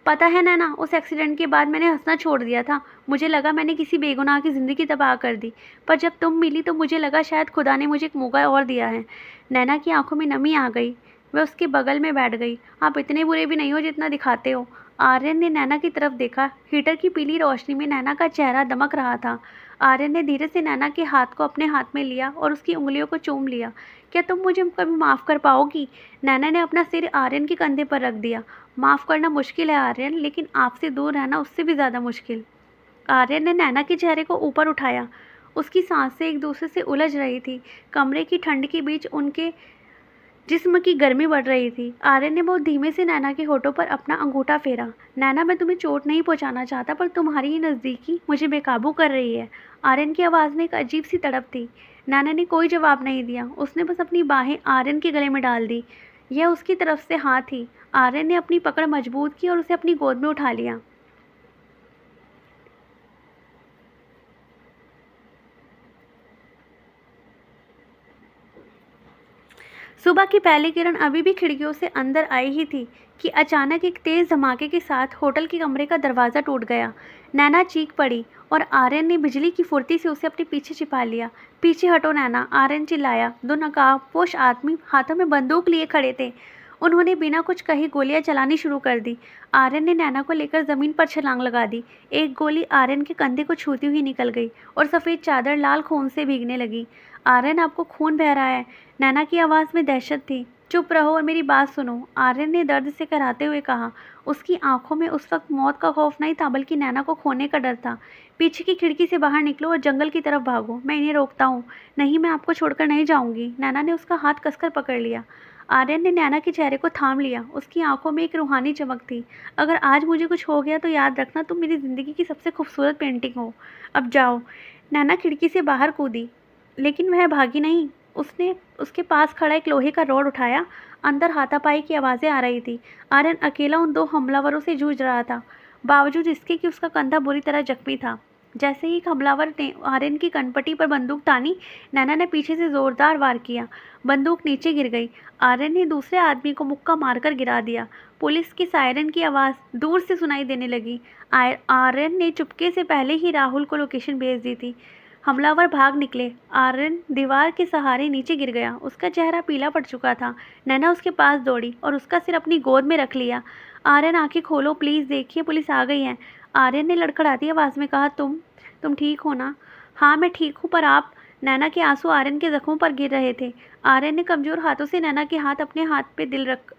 पता है नैना, उस एक्सीडेंट के बाद मैंने हंसना छोड़ दिया था। मुझे लगा मैंने किसी बेगुनाह की ज़िंदगी तबाह कर दी, पर जब तुम मिली तो मुझे लगा शायद खुदा ने मुझे एक मौका और दिया है। नैना की आंखों में नमी आ गई। वह उसके बगल में बैठ गई। आप इतने बुरे भी नहीं हो जितना दिखाते हो। आर्यन ने नैना की तरफ देखा। हीटर की पीली रोशनी में नैना का चेहरा दमक रहा था। आर्यन ने धीरे से नैना के हाथ को अपने हाथ में लिया और उसकी उंगलियों को चूम लिया। क्या तुम मुझे कभी माफ़ कर पाओगी? नैना ने अपना सिर आर्यन के कंधे पर रख दिया। माफ़ करना मुश्किल है आर्यन, लेकिन आपसे दूर रहना उससे भी ज़्यादा मुश्किल। आर्यन ने नैना के चेहरे को ऊपर उठाया। उसकी सांसें एक दूसरे से उलझ रही थी। कमरे की ठंड के बीच उनके जिस्म की गर्मी बढ़ रही थी। आर्यन ने बहुत धीमे से नैना के होठों पर अपना अंगूठा फेरा। नैना, मैं तुम्हें चोट नहीं पहुंचाना चाहता, पर तुम्हारी ये नज़दीकी मुझे बेकाबू कर रही है। आर्यन की आवाज़ में एक अजीब सी तड़प थी। नैना ने कोई जवाब नहीं दिया। उसने बस अपनी बाहें आर्यन के गले में डाल दी। यह उसकी तरफ से हाँ थी। आर्यन ने अपनी पकड़ मजबूत की और उसे अपनी गोद में उठा लिया। सुबह की पहली किरण अभी भी खिड़कियों से अंदर आई ही थी कि अचानक एक तेज धमाके के साथ होटल के कमरे का दरवाज़ा टूट गया। नैना चीख पड़ी और आर्यन ने बिजली की फुर्ती से उसे अपने पीछे छिपा लिया। पीछे हटो नैना, आर्यन चिल्लाया। दो नकाबपोश आदमी हाथों में बंदूक लिए खड़े थे। उन्होंने बिना कुछ कहे गोलियां चलानी शुरू कर दी। आर्यन ने नैना को लेकर ज़मीन पर छलांग लगा दी। एक गोली आर्यन के कंधे को छूती हुई निकल गई और सफ़ेद चादर लाल खून से भीगने लगी। आर्यन, आपको खून बह रहा है। नैना की आवाज़ में दहशत थी। चुप रहो और मेरी बात सुनो, आर्यन ने दर्द से कराहते हुए कहा। उसकी आंखों में उस वक्त मौत का खौफ नहीं था, बल्कि नैना को खोने का डर था। पीछे की खिड़की से बाहर निकलो और जंगल की तरफ भागो। मैं इन्हें रोकता हूँ। नहीं, मैं आपको छोड़कर नहीं जाऊँगी। नैना ने उसका हाथ कसकर पकड़ लिया। आर्यन ने नैना के चेहरे को थाम लिया। उसकी आंखों में एक रूहानी चमक थी। अगर आज मुझे कुछ हो गया तो याद रखना, तुम मेरी ज़िंदगी की सबसे खूबसूरत पेंटिंग हो। अब जाओ। नैना खिड़की से बाहर कूदी, लेकिन वह भागी नहीं। उसने उसके पास खड़ा एक लोहे का रॉड उठाया। अंदर हाथापाई की आवाज़ें आ रही थी। आर्यन अकेला उन दो हमलावरों से जूझ रहा था, बावजूद इसके कि उसका कंधा बुरी तरह जख्मी था। जैसे ही एक हमलावर ने आर्यन की कनपटी पर बंदूक तानी, नैना ने पीछे से जोरदार वार किया। बंदूक नीचे गिर गई। आर्यन ने दूसरे आदमी को मुक्का मारकर गिरा दिया। पुलिस की सायरन की आवाज़ दूर से सुनाई देने लगी। आर्यन ने चुपके से पहले ही राहुल को लोकेशन भेज दी थी। हमलावर भाग निकले। आर्यन दीवार के सहारे नीचे गिर गया। उसका चेहरा पीला पड़ चुका था। नैना उसके पास दौड़ी और उसका सिर अपनी गोद में रख लिया। आर्यन, आंखें खोलो प्लीज़, देखिए पुलिस आ गई है। आर्यन ने लड़खड़ाती आवाज़ में कहा। तुम ठीक हो ना? हाँ, मैं ठीक हूँ, पर आप? नैना के आंसू आर्यन के जख्मों पर गिर रहे थे। आर्यन ने कमज़ोर हाथों से नैना के हाथ अपने हाथ पे दिल रख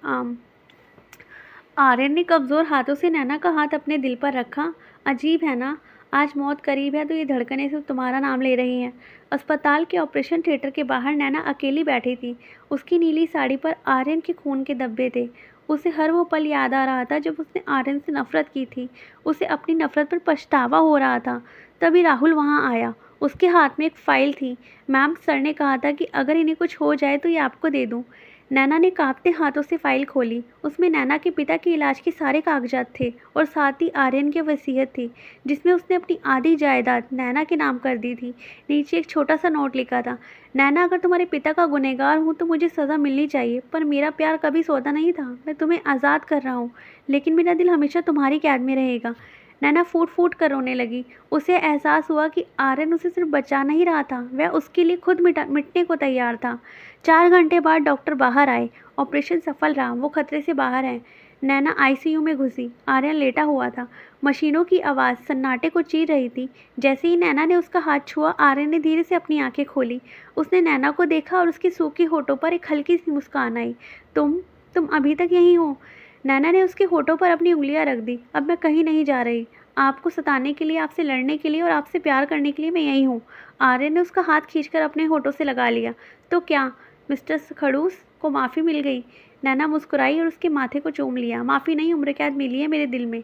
आर्यन ने कमज़ोर हाथों से नैना का हाथ अपने दिल पर रखा। अजीब है ना, आज मौत करीब है तो ये धड़कनें सिर्फ तुम्हारा नाम ले रही हैं। अस्पताल के ऑपरेशन थिएटर के बाहर नैना अकेली बैठी थी। उसकी नीली साड़ी पर आर्यन के खून के धब्बे थे। उसे हर वो पल याद आ रहा था जब उसने आर्यन से नफरत की थी। उसे अपनी नफरत पर पछतावा हो रहा था। तभी राहुल वहाँ आया। उसके हाथ में एक फ़ाइल थी। मैम, सर ने कहा था कि अगर इन्हें कुछ हो जाए तो ये आपको दे दूँ। नैना ने कांपते हाथों से फाइल खोली। उसमें नैना के पिता के इलाज के सारे कागजात थे और साथ ही आर्यन की वसीयत थी, जिसमें उसने अपनी आधी जायदाद नैना के नाम कर दी थी। नीचे एक छोटा सा नोट लिखा था। नैना, अगर तुम्हारे पिता का गुनहगार हूँ तो मुझे सज़ा मिलनी चाहिए, पर मेरा प्यार कभी सौदा नहीं था। मैं तुम्हें आज़ाद कर रहा हूँ, लेकिन मेरा दिल हमेशा तुम्हारी कैद में रहेगा। नैना फूट फूट कर रोने लगी। उसे एहसास हुआ कि आर्यन उसे सिर्फ बचा नहीं रहा था, वह उसके लिए खुद मिटने को तैयार था। 4 घंटे बाद डॉक्टर बाहर आए। ऑपरेशन सफल रहा, वो खतरे से बाहर है। नैना आईसीयू में घुसी। आर्यन लेटा हुआ था। मशीनों की आवाज़ सन्नाटे को चीर रही थी। जैसे ही नैना ने उसका हाथ छुआ, आर्यन ने धीरे से अपनी आंखें खोली। उसने नैना को देखा और उसके सूखे होठों पर एक हल्की सी मुस्कान आई। तुम अभी तक यहीं हो? नैना ने उसके होठों पर अपनी उंगलियां रख दी। अब मैं कहीं नहीं जा रही। आपको सताने के लिए, आपसे लड़ने के लिए और आपसे प्यार करने के लिए मैं यहीं हूँ। आर्यन ने उसका हाथ खींचकर अपने होठों से लगा लिया। तो क्या मिस्टर खड़ूस को माफ़ी मिल गई? नैना मुस्कुराई और उसके माथे को चूम लिया। माफ़ी नहीं, उम्र कैद मिली है मेरे दिल में।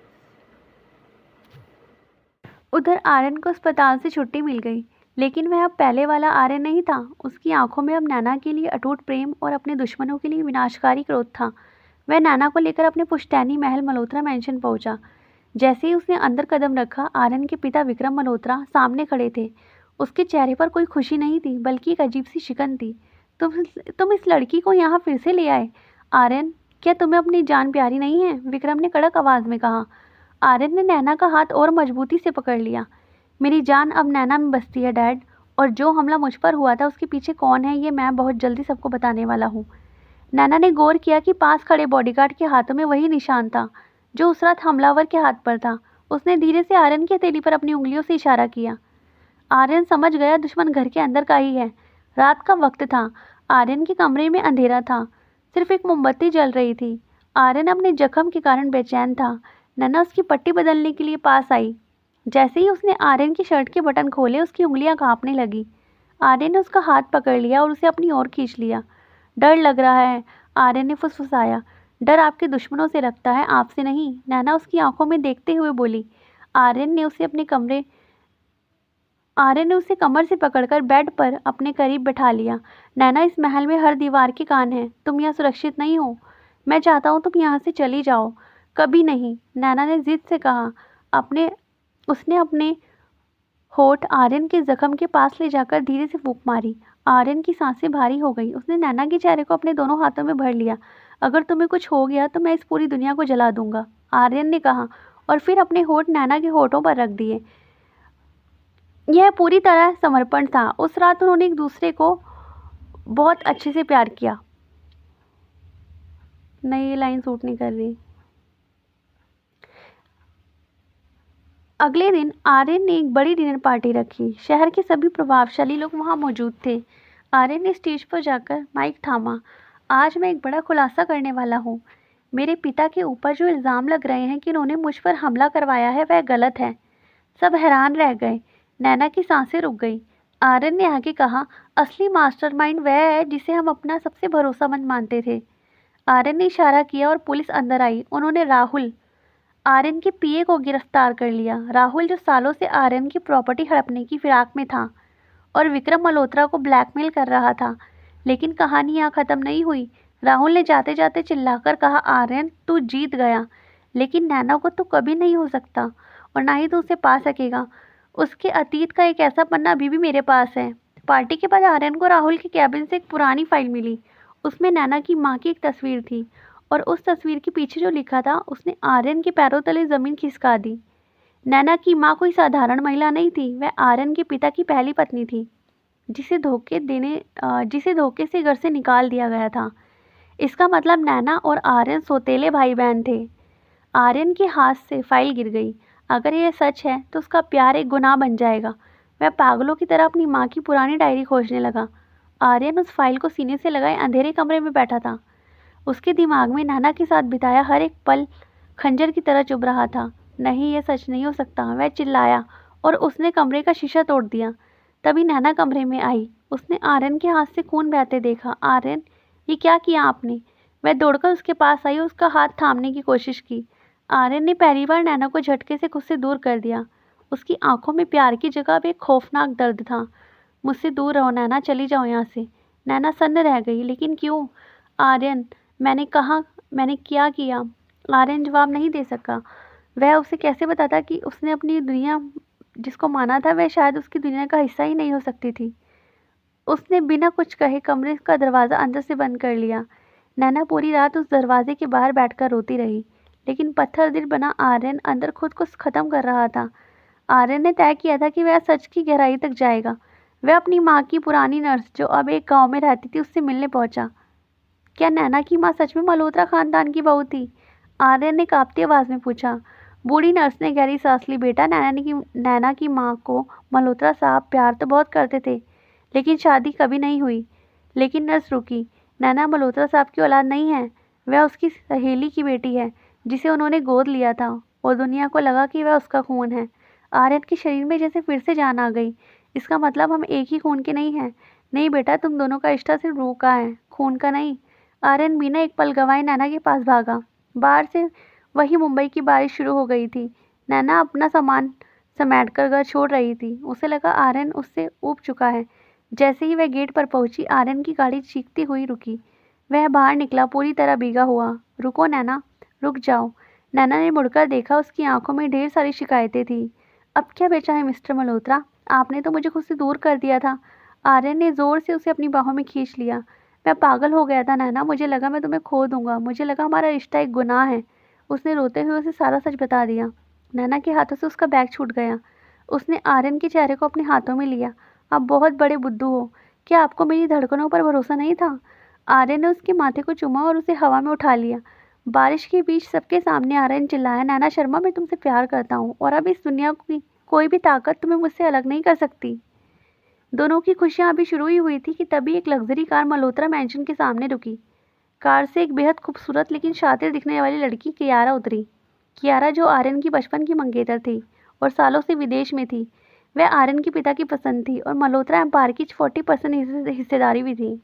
उधर आर्यन को अस्पताल से छुट्टी मिल गई, लेकिन वह अब पहले वाला आर्यन नहीं था। उसकी आंखों में अब नैना के लिए अटूट प्रेम और अपने दुश्मनों के लिए विनाशकारी क्रोध था। वह नैना को लेकर अपने पुश्तैनी महल मल्होत्रा मैंशन पहुंचा। जैसे ही उसने अंदर कदम रखा, आर्यन के पिता विक्रम मल्होत्रा सामने खड़े थे। उसके चेहरे पर कोई खुशी नहीं थी, बल्कि एक अजीब सी शिकन थी। तुम इस लड़की को यहाँ फिर से ले आए? आर्यन, क्या तुम्हें अपनी जान प्यारी नहीं है? विक्रम ने कड़क आवाज में कहा। आर्यन ने नैना का हाथ और मजबूती से पकड़ लिया। मेरी जान अब नैना में बसती है डैड, और जो हमला मुझ पर हुआ था उसके पीछे कौन है ये मैं बहुत जल्दी सबको बताने वाला हूँ। नैना ने गौर किया कि पास खड़े बॉडीगार्ड के हाथों में वही निशान था जो उस रात हमलावर के हाथ पर था। उसने धीरे से आर्यन की हथेली पर अपनी उंगलियों से इशारा किया। आर्यन समझ गया दुश्मन घर के अंदर का ही है। रात का वक्त था। आर्यन के कमरे में अंधेरा था, सिर्फ एक मोमबत्ती जल रही थी। आर्यन अपने जख्म के कारण बेचैन था। नैना उसकी पट्टी बदलने के लिए पास आई। जैसे ही उसने आर्यन की शर्ट के बटन खोले, उसकी उंगलियां कांपने लगी। आर्यन ने उसका हाथ पकड़ लिया और उसे अपनी ओर खींच लिया। डर लग रहा है, आर्यन ने फुसफुसाया। डर आपके दुश्मनों से लगता है, आपसे नहीं, नैना उसकी आंखों में देखते हुए बोली। आर्यन ने उसे कमर से पकड़कर बेड पर अपने करीब बैठा लिया। नैना, इस महल में हर दीवार के कान हैं। तुम यहाँ सुरक्षित नहीं हो। मैं चाहता हूँ तुम यहाँ से चली जाओ। कभी नहीं, नैना ने जिद से कहा। उसने अपने होठ आर्यन के जख्म के पास ले जाकर धीरे से फूंक मारी। आर्यन की सांसें भारी हो गई। उसने नैना के चेहरे को अपने दोनों हाथों में भर लिया। अगर तुम्हें कुछ हो गया तो मैं इस पूरी दुनिया को जला दूंगा, आर्यन ने कहा, और फिर अपने होठ नैना के होठों पर रख दिए। यह पूरी तरह समर्पण था। उस रात उन्होंने एक दूसरे को बहुत अच्छे से प्यार किया। नहीं, ये लाइन सूट नहीं कर रही। अगले दिन आर्यन ने एक बड़ी डिनर पार्टी रखी। शहर के सभी प्रभावशाली लोग वहां मौजूद थे। आर्यन ने स्टेज पर जाकर माइक थामा। आज मैं एक बड़ा खुलासा करने वाला हूँ। मेरे पिता के ऊपर जो इल्ज़ाम लग रहे हैं कि उन्होंने मुझ पर हमला करवाया है, वह गलत है। सब हैरान रह गए। नैना की सांसें रुक गई। आर्यन ने आगे कहा, असली मास्टरमाइंड वह है जिसे हम अपना सबसे भरोसामंद मानते थे। आर्यन ने इशारा किया और पुलिस अंदर आई। उन्होंने राहुल, आर्यन के पीए को गिरफ्तार कर लिया। राहुल, जो सालों से आर्यन की प्रॉपर्टी हड़पने की फिराक में था और विक्रम मल्होत्रा को ब्लैकमेल कर रहा था। लेकिन कहानी यहाँ ख़त्म नहीं हुई। राहुल ने जाते जाते चिल्लाकर कहा, आर्यन, तू जीत गया, लेकिन नैना को तो कभी नहीं हो सकता, और ना ही तू उसे पा सकेगा। उसके अतीत का एक ऐसा पन्ना अभी भी मेरे पास है। पार्टी के बाद आर्यन को राहुल के कैबिन से एक पुरानी फाइल मिली। उसमें नैना की माँ की एक तस्वीर थी, और उस तस्वीर के पीछे जो लिखा था उसने आर्यन के पैरों तले ज़मीन खिसका दी। नैना की माँ कोई साधारण महिला नहीं थी, वह आर्यन के पिता की पहली पत्नी थी, जिसे धोखे से घर से निकाल दिया गया था। इसका मतलब नैना और आर्यन सौतेले भाई बहन थे। आर्यन के हाथ से फाइल गिर गई। अगर यह सच है तो उसका प्यार एक गुनाह बन जाएगा। वह पागलों की तरह अपनी माँ की पुरानी डायरी खोजने लगा। आर्यन उस फाइल को सीने से लगाए अंधेरे कमरे में बैठा था। उसके दिमाग में नैना के साथ बिताया हर एक पल खंजर की तरह चुभ रहा था। नहीं, यह सच नहीं हो सकता, वह चिल्लाया, और उसने कमरे का शीशा तोड़ दिया। तभी नैना कमरे में आई। उसने आर्यन के हाथ से खून बहते देखा। आर्यन, ये क्या किया आपने? वह दौड़कर उसके पास आई और उसका हाथ थामने की कोशिश की। आर्यन ने पहली बार नैना को झटके से खुद से दूर कर दिया। उसकी आंखों में प्यार की जगह अब एक खौफनाक दर्द था। मुझसे दूर रहो नैना, चली जाओ यहाँ से। नैना सन्न रह गई। लेकिन क्यों? आर्यन, मैंने क्या किया? आर्यन जवाब नहीं दे सका। वह उसे कैसे बताता कि उसने अपनी दुनिया जिसको माना था वह शायद उसकी दुनिया का हिस्सा ही नहीं हो सकती थी। उसने बिना कुछ कहे कमरे का दरवाज़ा अंदर से बंद कर लिया। नैना पूरी रात उस दरवाजे के बाहर बैठकर रोती रही, लेकिन पत्थर दिल बना आर्यन अंदर खुद को ख़त्म कर रहा था। आर्यन ने तय किया था कि वह सच की गहराई तक जाएगा। वह अपनी माँ की पुरानी नर्स, जो अब एक गाँव में रहती थी, उससे मिलने पहुँचा। क्या नैना की माँ सच में मल्होत्रा खानदान की बहू थी? आर्यन ने कांपती आवाज़ में पूछा। बूढ़ी नर्स ने गहरी सांस ली। बेटा, नैना की माँ को मल्होत्रा साहब प्यार तो बहुत करते थे, लेकिन शादी कभी नहीं हुई। लेकिन नर्स रुकी। नैना मल्होत्रा साहब की औलाद नहीं है। वह उसकी सहेली की बेटी है, जिसे उन्होंने गोद लिया था, और दुनिया को लगा कि वह उसका खून है। आर्यन के शरीर में जैसे फिर से जान आ गई। इसका मतलब हम एक ही खून के नहीं हैं। नहीं बेटा, तुम दोनों का रिश्ता सिर्फ रूह का है, खून का नहीं। आर्यन बिना एक पल गंवाए नैना के पास भागा। बाहर से वही मुंबई की बारिश शुरू हो गई थी। नैना अपना सामान समेटकर घर छोड़ रही थी। उसे लगा आर्यन उससे ऊब चुका है। जैसे ही वह गेट पर पहुंची, आर्यन की गाड़ी चीखती हुई रुकी। वह बाहर निकला, पूरी तरह भीगा हुआ। रुको नैना, रुक जाओ। नैना ने मुड़कर देखा। उसकी आंखों में ढेर सारी शिकायतें थी। अब क्या बेचा है मिस्टर मल्होत्रा? आपने तो मुझे खुद से दूर कर दिया था। आर्यन ने ज़ोर से उसे अपनी बाहों में खींच लिया। मैं पागल हो गया था नैना, मुझे लगा मैं तुम्हें खो दूंगा, मुझे लगा हमारा रिश्ता एक गुनाह है। उसने रोते हुए उसे सारा सच बता दिया। नैना के हाथों से उसका बैग छूट गया। उसने आर्यन के चेहरे को अपने हाथों में लिया। आप बहुत बड़े बुद्धू हो। क्या आपको मेरी धड़कनों पर भरोसा नहीं था? आर्यन ने उसके माथे को चूमा और उसे हवा में उठा लिया। बारिश के बीच सबके सामने आर्यन चिल्लाया, नैना शर्मा, मैं तुमसे प्यार करता हूँ और अब इस दुनिया की कोई भी ताकत तुम्हें मुझसे अलग नहीं कर सकती। दोनों की खुशियां अभी शुरू ही हुई थी कि तभी एक लग्जरी कार मल्होत्रा मैंशन के सामने रुकी। कार से एक बेहद खूबसूरत लेकिन शातिर दिखने वाली लड़की कियारा उतरी। कियारा, जो आर्यन की बचपन की मंगेतर थी और सालों से विदेश में थी, वह आर्यन के पिता की पसंद थी और मल्होत्रा एम्पायर की 40% हिस्सेदारी भी थी।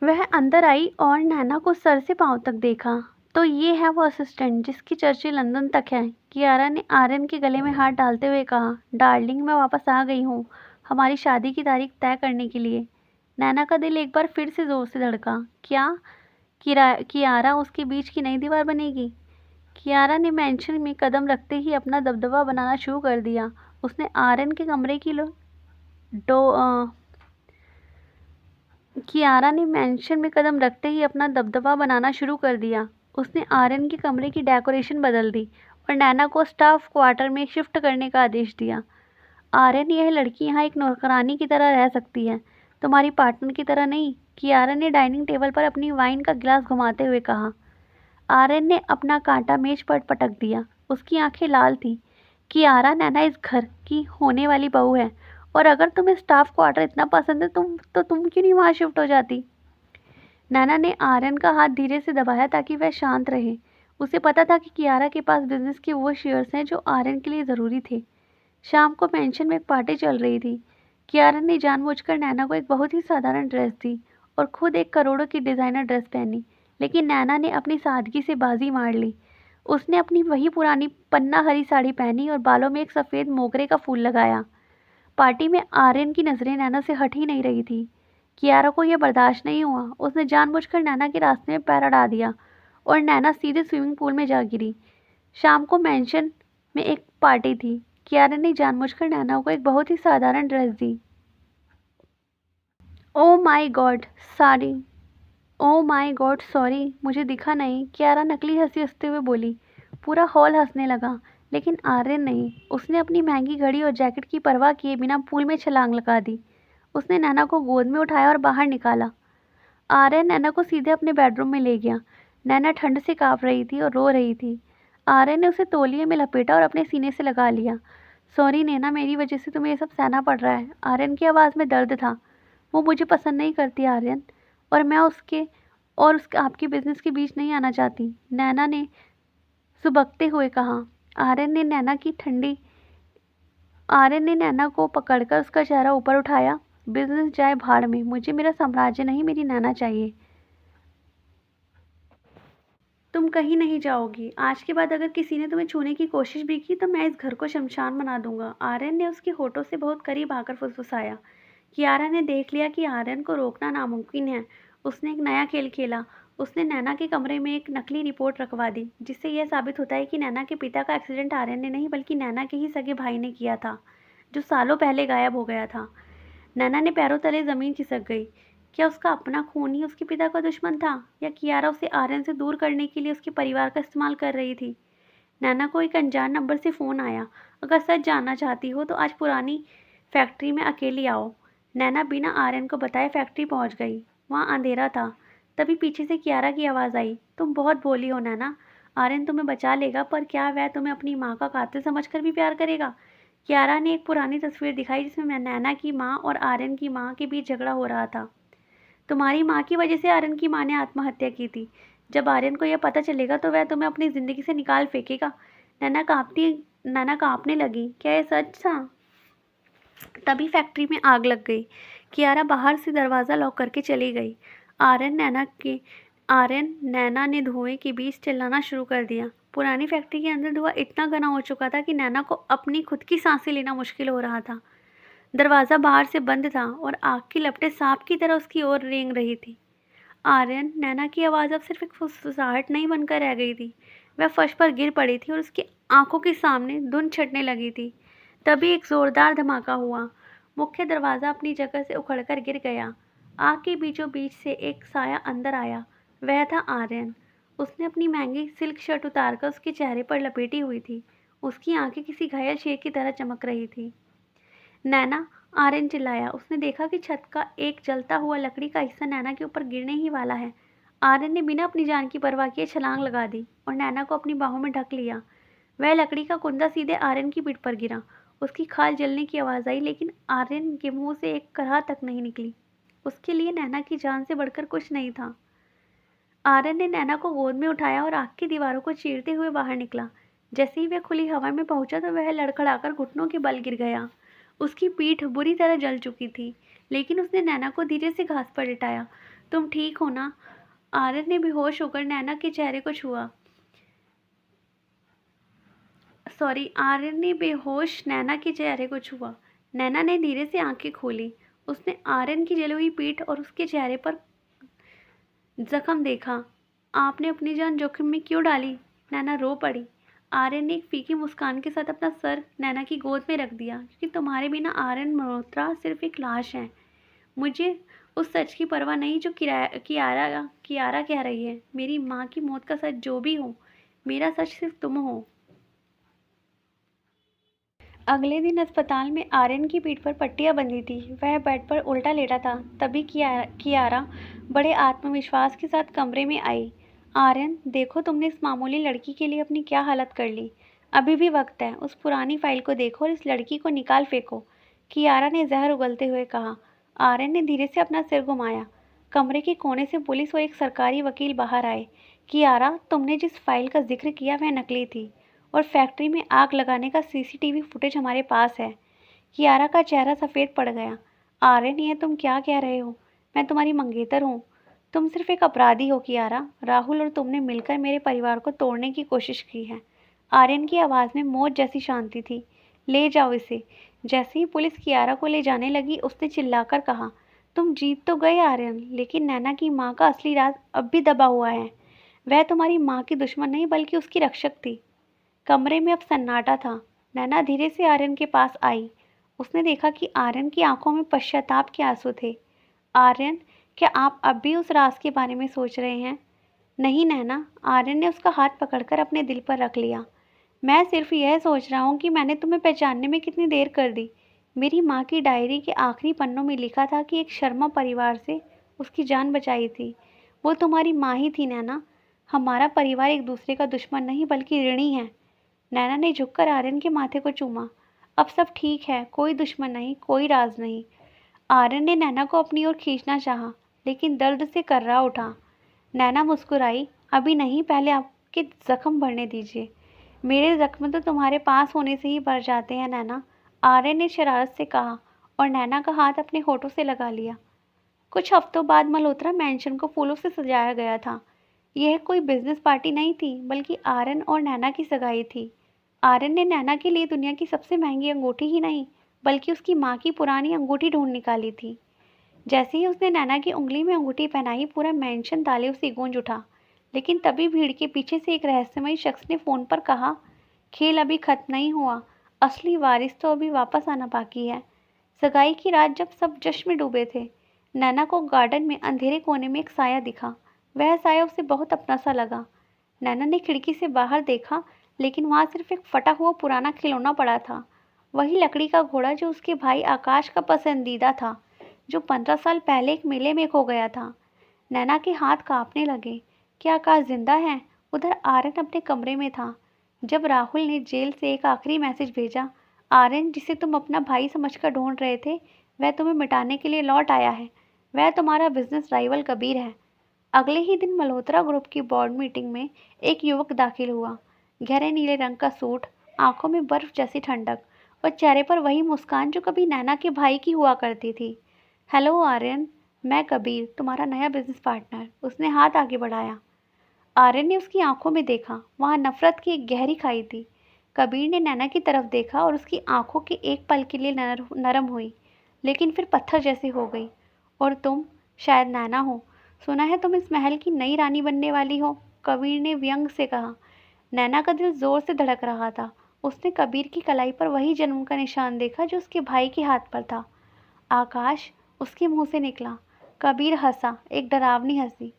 वह अंदर आई और नैना को सर से पांव तक देखा। तो ये है वो असिस्टेंट जिसकी चर्चा लंदन तक है। कियारा ने आर्यन के गले में हाथ डालते हुए कहा, डार्लिंग, मैं वापस आ गई हूँ हमारी शादी की तारीख तय करने के लिए। नैना का दिल एक बार फिर से जोर से धड़का। क्या कियारा उसके बीच की नई दीवार बनेगी? कियारा ने मैंशन में कदम रखते ही अपना दबदबा बनाना शुरू कर दिया। उसने आर्यन के कमरे की कियारा ने मैंशन में कदम रखते ही अपना दबदबा बनाना शुरू कर दिया। उसने आर्यन के कमरे की डेकोरेशन बदल दी और नैना को स्टाफ क्वार्टर में शिफ्ट करने का आदेश दिया। आर्यन, यह लड़की यहाँ एक नौकरानी की तरह रह सकती है, तुम्हारी पार्टनर की तरह नहीं। कियारा ने डाइनिंग टेबल पर अपनी वाइन का गिलास घुमाते हुए कहा। आर्यन ने अपना कांटा मेज पर पटक दिया। उसकी आंखें लाल थीं। कियारा, नैना इस घर की होने वाली बहू है और अगर तुम्हें स्टाफ क्वार्टर इतना पसंद है तुम क्यों नहीं वहाँ शिफ्ट हो जाती? नैना ने आर्यन का हाथ धीरे से दबाया ताकि वह शांत रहे। उसे पता था कि कियारा के पास बिजनेस के वो शेयर्स हैं जो आर्यन के लिए ज़रूरी थे। शाम को पेंशन में एक पार्टी चल रही थी। कियारा ने जानबूझकर नैना को एक बहुत ही साधारण ड्रेस दी और खुद एक करोड़ों की डिज़ाइनर ड्रेस पहनी, लेकिन नैना ने अपनी सादगी से बाजी मार ली। उसने अपनी वही पुरानी पन्ना हरी साड़ी पहनी और बालों में एक सफ़ेद मोगरे का फूल लगाया। पार्टी में आर्यन की नज़रें नैना से हट ही नहीं रही थी। कियारा को यह बर्दाश्त नहीं हुआ। उसने जानबूझकर नैना के रास्ते में पैर अड़ा दिया और नैना सीधे स्विमिंग पूल में जा गिरी। शाम को मैंशन में एक पार्टी थी। कियारा ने जानबूझकर नैना को एक बहुत ही साधारण dress the. Oh my God sorry oh my God sorry, मुझे दिखा नहीं, कियारा नकली हंसी हंसते हुए बोली। पूरा हॉल हंसने लगा, लेकिन आर्यन नहीं। उसने अपनी महंगी घड़ी और जैकेट की परवाह किए बिना पूल में छलांग लगा दी। उसने नैना को गोद में उठाया और बाहर निकाला। आर्यन नैना को सीधे अपने बेडरूम में ले गया। नैना ठंड से काँप रही थी और रो रही थी। आर्यन ने उसे तौलिए में लपेटा और अपने सीने से लगा लिया। सॉरी नैना, मेरी वजह से तुम्हें ये सब सहना पड़ रहा है। आर्यन की आवाज़ में दर्द था। वो मुझे पसंद नहीं करती आर्यन, और मैं उसके आपके बिजनेस के बीच नहीं आना चाहती, नैना ने सुबकते हुए कहा। आर्यन ने नैना को पकड़कर उसका चेहरा ऊपर उठाया। बिजनेस जाए भाड़ में, मुझे मेरा साम्राज्य नहीं, मेरी नैना चाहिए। तुम कहीं नहीं जाओगी। आज के बाद अगर किसी ने तुम्हें छूने की कोशिश भी की तो मैं इस घर को शमशान बना दूंगा। आर्यन ने उसके होठों से बहुत करीब आकर फुसफुसाया। कियारा ने देख लिया कि आर्यन को रोकना नामुमकिन है। उसने एक नया खेल खेला। उसने नैना के कमरे में एक नकली रिपोर्ट रखवा दी, जिससे यह साबित होता है कि नैना के पिता का एक्सीडेंट आर्यन ने नहीं बल्कि नैना के ही सगे भाई ने किया था, जो सालों पहले गायब हो गया था। नैना ने पैरों तले ज़मीन खिसक गई। क्या उसका अपना खून ही उसके पिता का दुश्मन था, या कियारा उसे आर्यन से दूर करने के लिए उसके परिवार का इस्तेमाल कर रही थी? नैना को एक अनजान नंबर से फ़ोन आया। अगर सच जानना चाहती हो तो आज पुरानी फैक्ट्री में अकेली आओ। नैना बिना आर्यन को बताए फैक्ट्री पहुंच गई। वहाँ अंधेरा था। तभी पीछे से कियारा की आवाज़ आई, तुम बहुत भोली हो नैना। आर्यन तुम्हें बचा लेगा, पर क्या वह तुम्हें अपनी माँ का कातिल समझकर भी प्यार करेगा? कियारा ने एक पुरानी तस्वीर दिखाई जिसमें नैना की माँ और आर्यन की माँ के बीच झगड़ा हो रहा था। तुम्हारी माँ की वजह से आर्यन की माँ ने आत्महत्या की थी। जब आर्यन को यह पता चलेगा तो वह तुम्हें अपनी ज़िंदगी से निकाल फेंकेगा। नैना कांपने लगी। क्या यह सच था? तभी फैक्ट्री में आग लग गई। कियारा बाहर से दरवाज़ा लॉक करके चली गई। आर्यन नैना ने धुएं के बीच चिल्लाना शुरू कर दिया। पुरानी फैक्ट्री के अंदर धुआं इतना घना हो चुका था कि नैना को अपनी खुद की सांसें लेना मुश्किल हो रहा था। दरवाज़ा बाहर से बंद था और आग की लपटें सांप की तरह उसकी ओर रेंग रही थी। आर्यन, नैना की आवाज़ अब सिर्फ एक फुसफुसाहट नहीं बनकर रह गई थी। वह फर्श पर गिर पड़ी थी और उसकी आंखों के सामने धुंध छटने लगी थी। तभी एक जोरदार धमाका हुआ। मुख्य दरवाज़ा अपनी जगह से उखड़कर गिर गया। आग के बीचों बीच से एक साया अंदर आया। वह था आर्यन। उसने अपनी महंगी सिल्क शर्ट उतारकर उसके चेहरे पर लपेटी हुई थी। उसकी आंखें किसी घायल शेर की तरह चमक रही थी। नैना, आर्यन चिल्लाया। उसने देखा कि छत का एक जलता हुआ लकड़ी का हिस्सा नैना के ऊपर गिरने ही वाला है। आर्यन ने बिना अपनी जान की परवाह किए छलांग लगा दी और नैना को अपनी बाहों में ढक लिया। वह लकड़ी का कुंदा सीधे आर्यन की पीठ पर गिरा। उसकी खाल जलने की आवाज़ आई, लेकिन आर्यन के मुंह से एक कराह तक नहीं निकली। उसके लिए नैना की जान से बढ़कर कुछ नहीं था। आर्यन ने नैना को गोद में उठाया और आग की दीवारों को चीरते हुए बाहर निकला। जैसे ही वह खुली हवा में पहुंचा तो वह लड़खड़ाकर घुटनों के बल गिर गया। उसकी पीठ बुरी तरह जल चुकी थी, लेकिन उसने नैना को धीरे से घास पर लिटाया। तुम ठीक हो ना? आर्यन ने बेहोश होकर नैना के चेहरे को छुआ। आर्यन ने बेहोश नैना के चेहरे को छुआ। नैना ने धीरे से आंखें खोली। उसने आर्यन की जली हुई पीठ और उसके चेहरे पर जख्म देखा। आपने अपनी जान जोखिम में क्यों डाली? नैना रो पड़ी। आर्यन ने एक फीकी मुस्कान के साथ अपना सर नैना की गोद में रख दिया, क्योंकि तुम्हारे बिना आर्यन मल्होत्रा सिर्फ एक लाश है। मुझे उस सच की परवाह नहीं जो कियारा कह रही है। मेरी माँ की मौत का सच जो भी हो, मेरा सच सिर्फ तुम हो। अगले दिन अस्पताल में आर्यन की पीठ पर पट्टियां बंधी थी। वह बेड पर उल्टा लेटा था। तभी कियारा बड़े आत्मविश्वास के साथ कमरे में आई। आर्यन, देखो तुमने इस मामूली लड़की के लिए अपनी क्या हालत कर ली। अभी भी वक्त है। उस पुरानी फाइल को देखो और इस लड़की को निकाल फेंको, कियारा ने जहर उगलते हुए कहा। आर्यन ने धीरे से अपना सिर घुमाया। कमरे के कोने से पुलिस और एक सरकारी वकील बाहर आए। कियारा, तुमने जिस फाइल का जिक्र किया वह नकली थी, और फैक्ट्री में आग लगाने का सीसीटीवी फुटेज हमारे पास है। कियारा का चेहरा सफ़ेद पड़ गया। आर्यन, ये तुम क्या कह रहे हो? मैं तुम्हारी मंगेतर हूँ। तुम सिर्फ एक अपराधी हो कियारा। राहुल और तुमने मिलकर मेरे परिवार को तोड़ने की कोशिश की है। आर्यन की आवाज़ में मौत जैसी शांति थी। ले जाओ इसे। जैसे ही पुलिस कियारा को ले जाने लगी, उसने चिल्लाकर कहा, तुम जीत तो गए आर्यन, लेकिन नैना की माँ का असली राज अब भी दबा हुआ है। वह तुम्हारी माँ की दुश्मन नहीं बल्कि उसकी रक्षक थी। कमरे में अब सन्नाटा था। नैना धीरे से आर्यन के पास आई। उसने देखा कि आर्यन की आंखों में पश्चाताप के आंसू थे। आर्यन, क्या आप अब भी उस राज के बारे में सोच रहे हैं? नहीं नैना। आर्यन ने उसका हाथ पकड़कर अपने दिल पर रख लिया। मैं सिर्फ यह सोच रहा हूँ कि मैंने तुम्हें पहचानने में कितनी देर कर दी। मेरी माँ की डायरी के आखिरी पन्नों में लिखा था कि एक शर्मा परिवार से उसकी जान बचाई थी। वो तुम्हारी माँ ही थी नैना। हमारा परिवार एक दूसरे का दुश्मन नहीं बल्कि ऋणी है। नैना ने झुककर आर्यन के माथे को चूमा। अब सब ठीक है, कोई दुश्मन नहीं, कोई राज नहीं। आर्यन ने नैना को अपनी ओर खींचना चाहा, लेकिन दर्द से कर्रा उठा। नैना मुस्कुराई। अभी नहीं, पहले आपके जख्म भरने दीजिए। मेरे जख्म तो तुम्हारे पास होने से ही भर जाते हैं नैना, आर्यन ने शरारत से कहा और नैना का हाथ अपने होठों से लगा लिया। कुछ हफ्तों बाद मल्होत्रा मैंशन को फूलों से सजाया गया था। यह कोई बिजनेस पार्टी नहीं थी, बल्कि आर्यन और नैना की सगाई थी। आर्यन ने नैना के लिए दुनिया की सबसे महंगी अंगूठी ही नहीं, बल्कि उसकी माँ की पुरानी अंगूठी ढूंढ निकाली थी। जैसे ही उसने नैना की उंगली में अंगूठी पहनाई, पूरा मेंशन तालियों से गूंज उठा। लेकिन तभी भीड़ के पीछे से एक रहस्यमयी शख्स ने फ़ोन पर कहा, खेल अभी खत्म नहीं हुआ, असली वारिस तो अभी वापस आना बाकी है। सगाई की रात जब सब जश्न में डूबे थे, नैना को गार्डन में अंधेरे कोने में एक साया दिखा। वह साया उसे बहुत अपना सा लगा। नैना ने खिड़की से बाहर देखा, लेकिन वहाँ सिर्फ एक फटा हुआ पुराना खिलौना पड़ा था। वही लकड़ी का घोड़ा जो उसके भाई आकाश का पसंदीदा था, जो 15 साल पहले एक मेले में खो गया था। नैना के हाथ कांपने लगे। क्या आकाश जिंदा है? उधर आर्यन अपने कमरे में था। जब राहुल ने जेल से एक आखिरी मैसेज भेजा, आर्यन, जिसे तुम अपना भाई समझकर ढूंढ रहे थे, वह तुम्हें मिटाने के लिए लौट आया है। वह तुम्हारा बिजनेस राइवल कबीर है। अगले ही दिन मल्होत्रा ग्रुप की बोर्ड मीटिंग में एक युवक दाखिल हुआ। गहरे नीले रंग का सूट, आंखों में बर्फ जैसी ठंडक और चेहरे पर वही मुस्कान जो कभी नैना के भाई की हुआ करती थी। हेलो आर्यन, मैं कबीर, तुम्हारा नया बिजनेस पार्टनर। उसने हाथ आगे बढ़ाया। आर्यन ने उसकी आंखों में देखा। वहाँ नफरत की एक गहरी खाई थी। कबीर ने नैना की तरफ देखा और उसकी आंखों के एक पल के लिए नरम हुई, लेकिन फिर पत्थर जैसी हो गई। और तुम शायद नैना हो। सुना है तुम इस महल की नई रानी बनने वाली हो, कबीर ने व्यंग से कहा। नैना का दिल जोर से धड़क रहा था। उसने कबीर की कलाई पर वही जन्म का निशान देखा जो उसके भाई के हाथ पर था। आकाश, उसके मुंह से निकला। कबीर हंसा, एक डरावनी हंसी।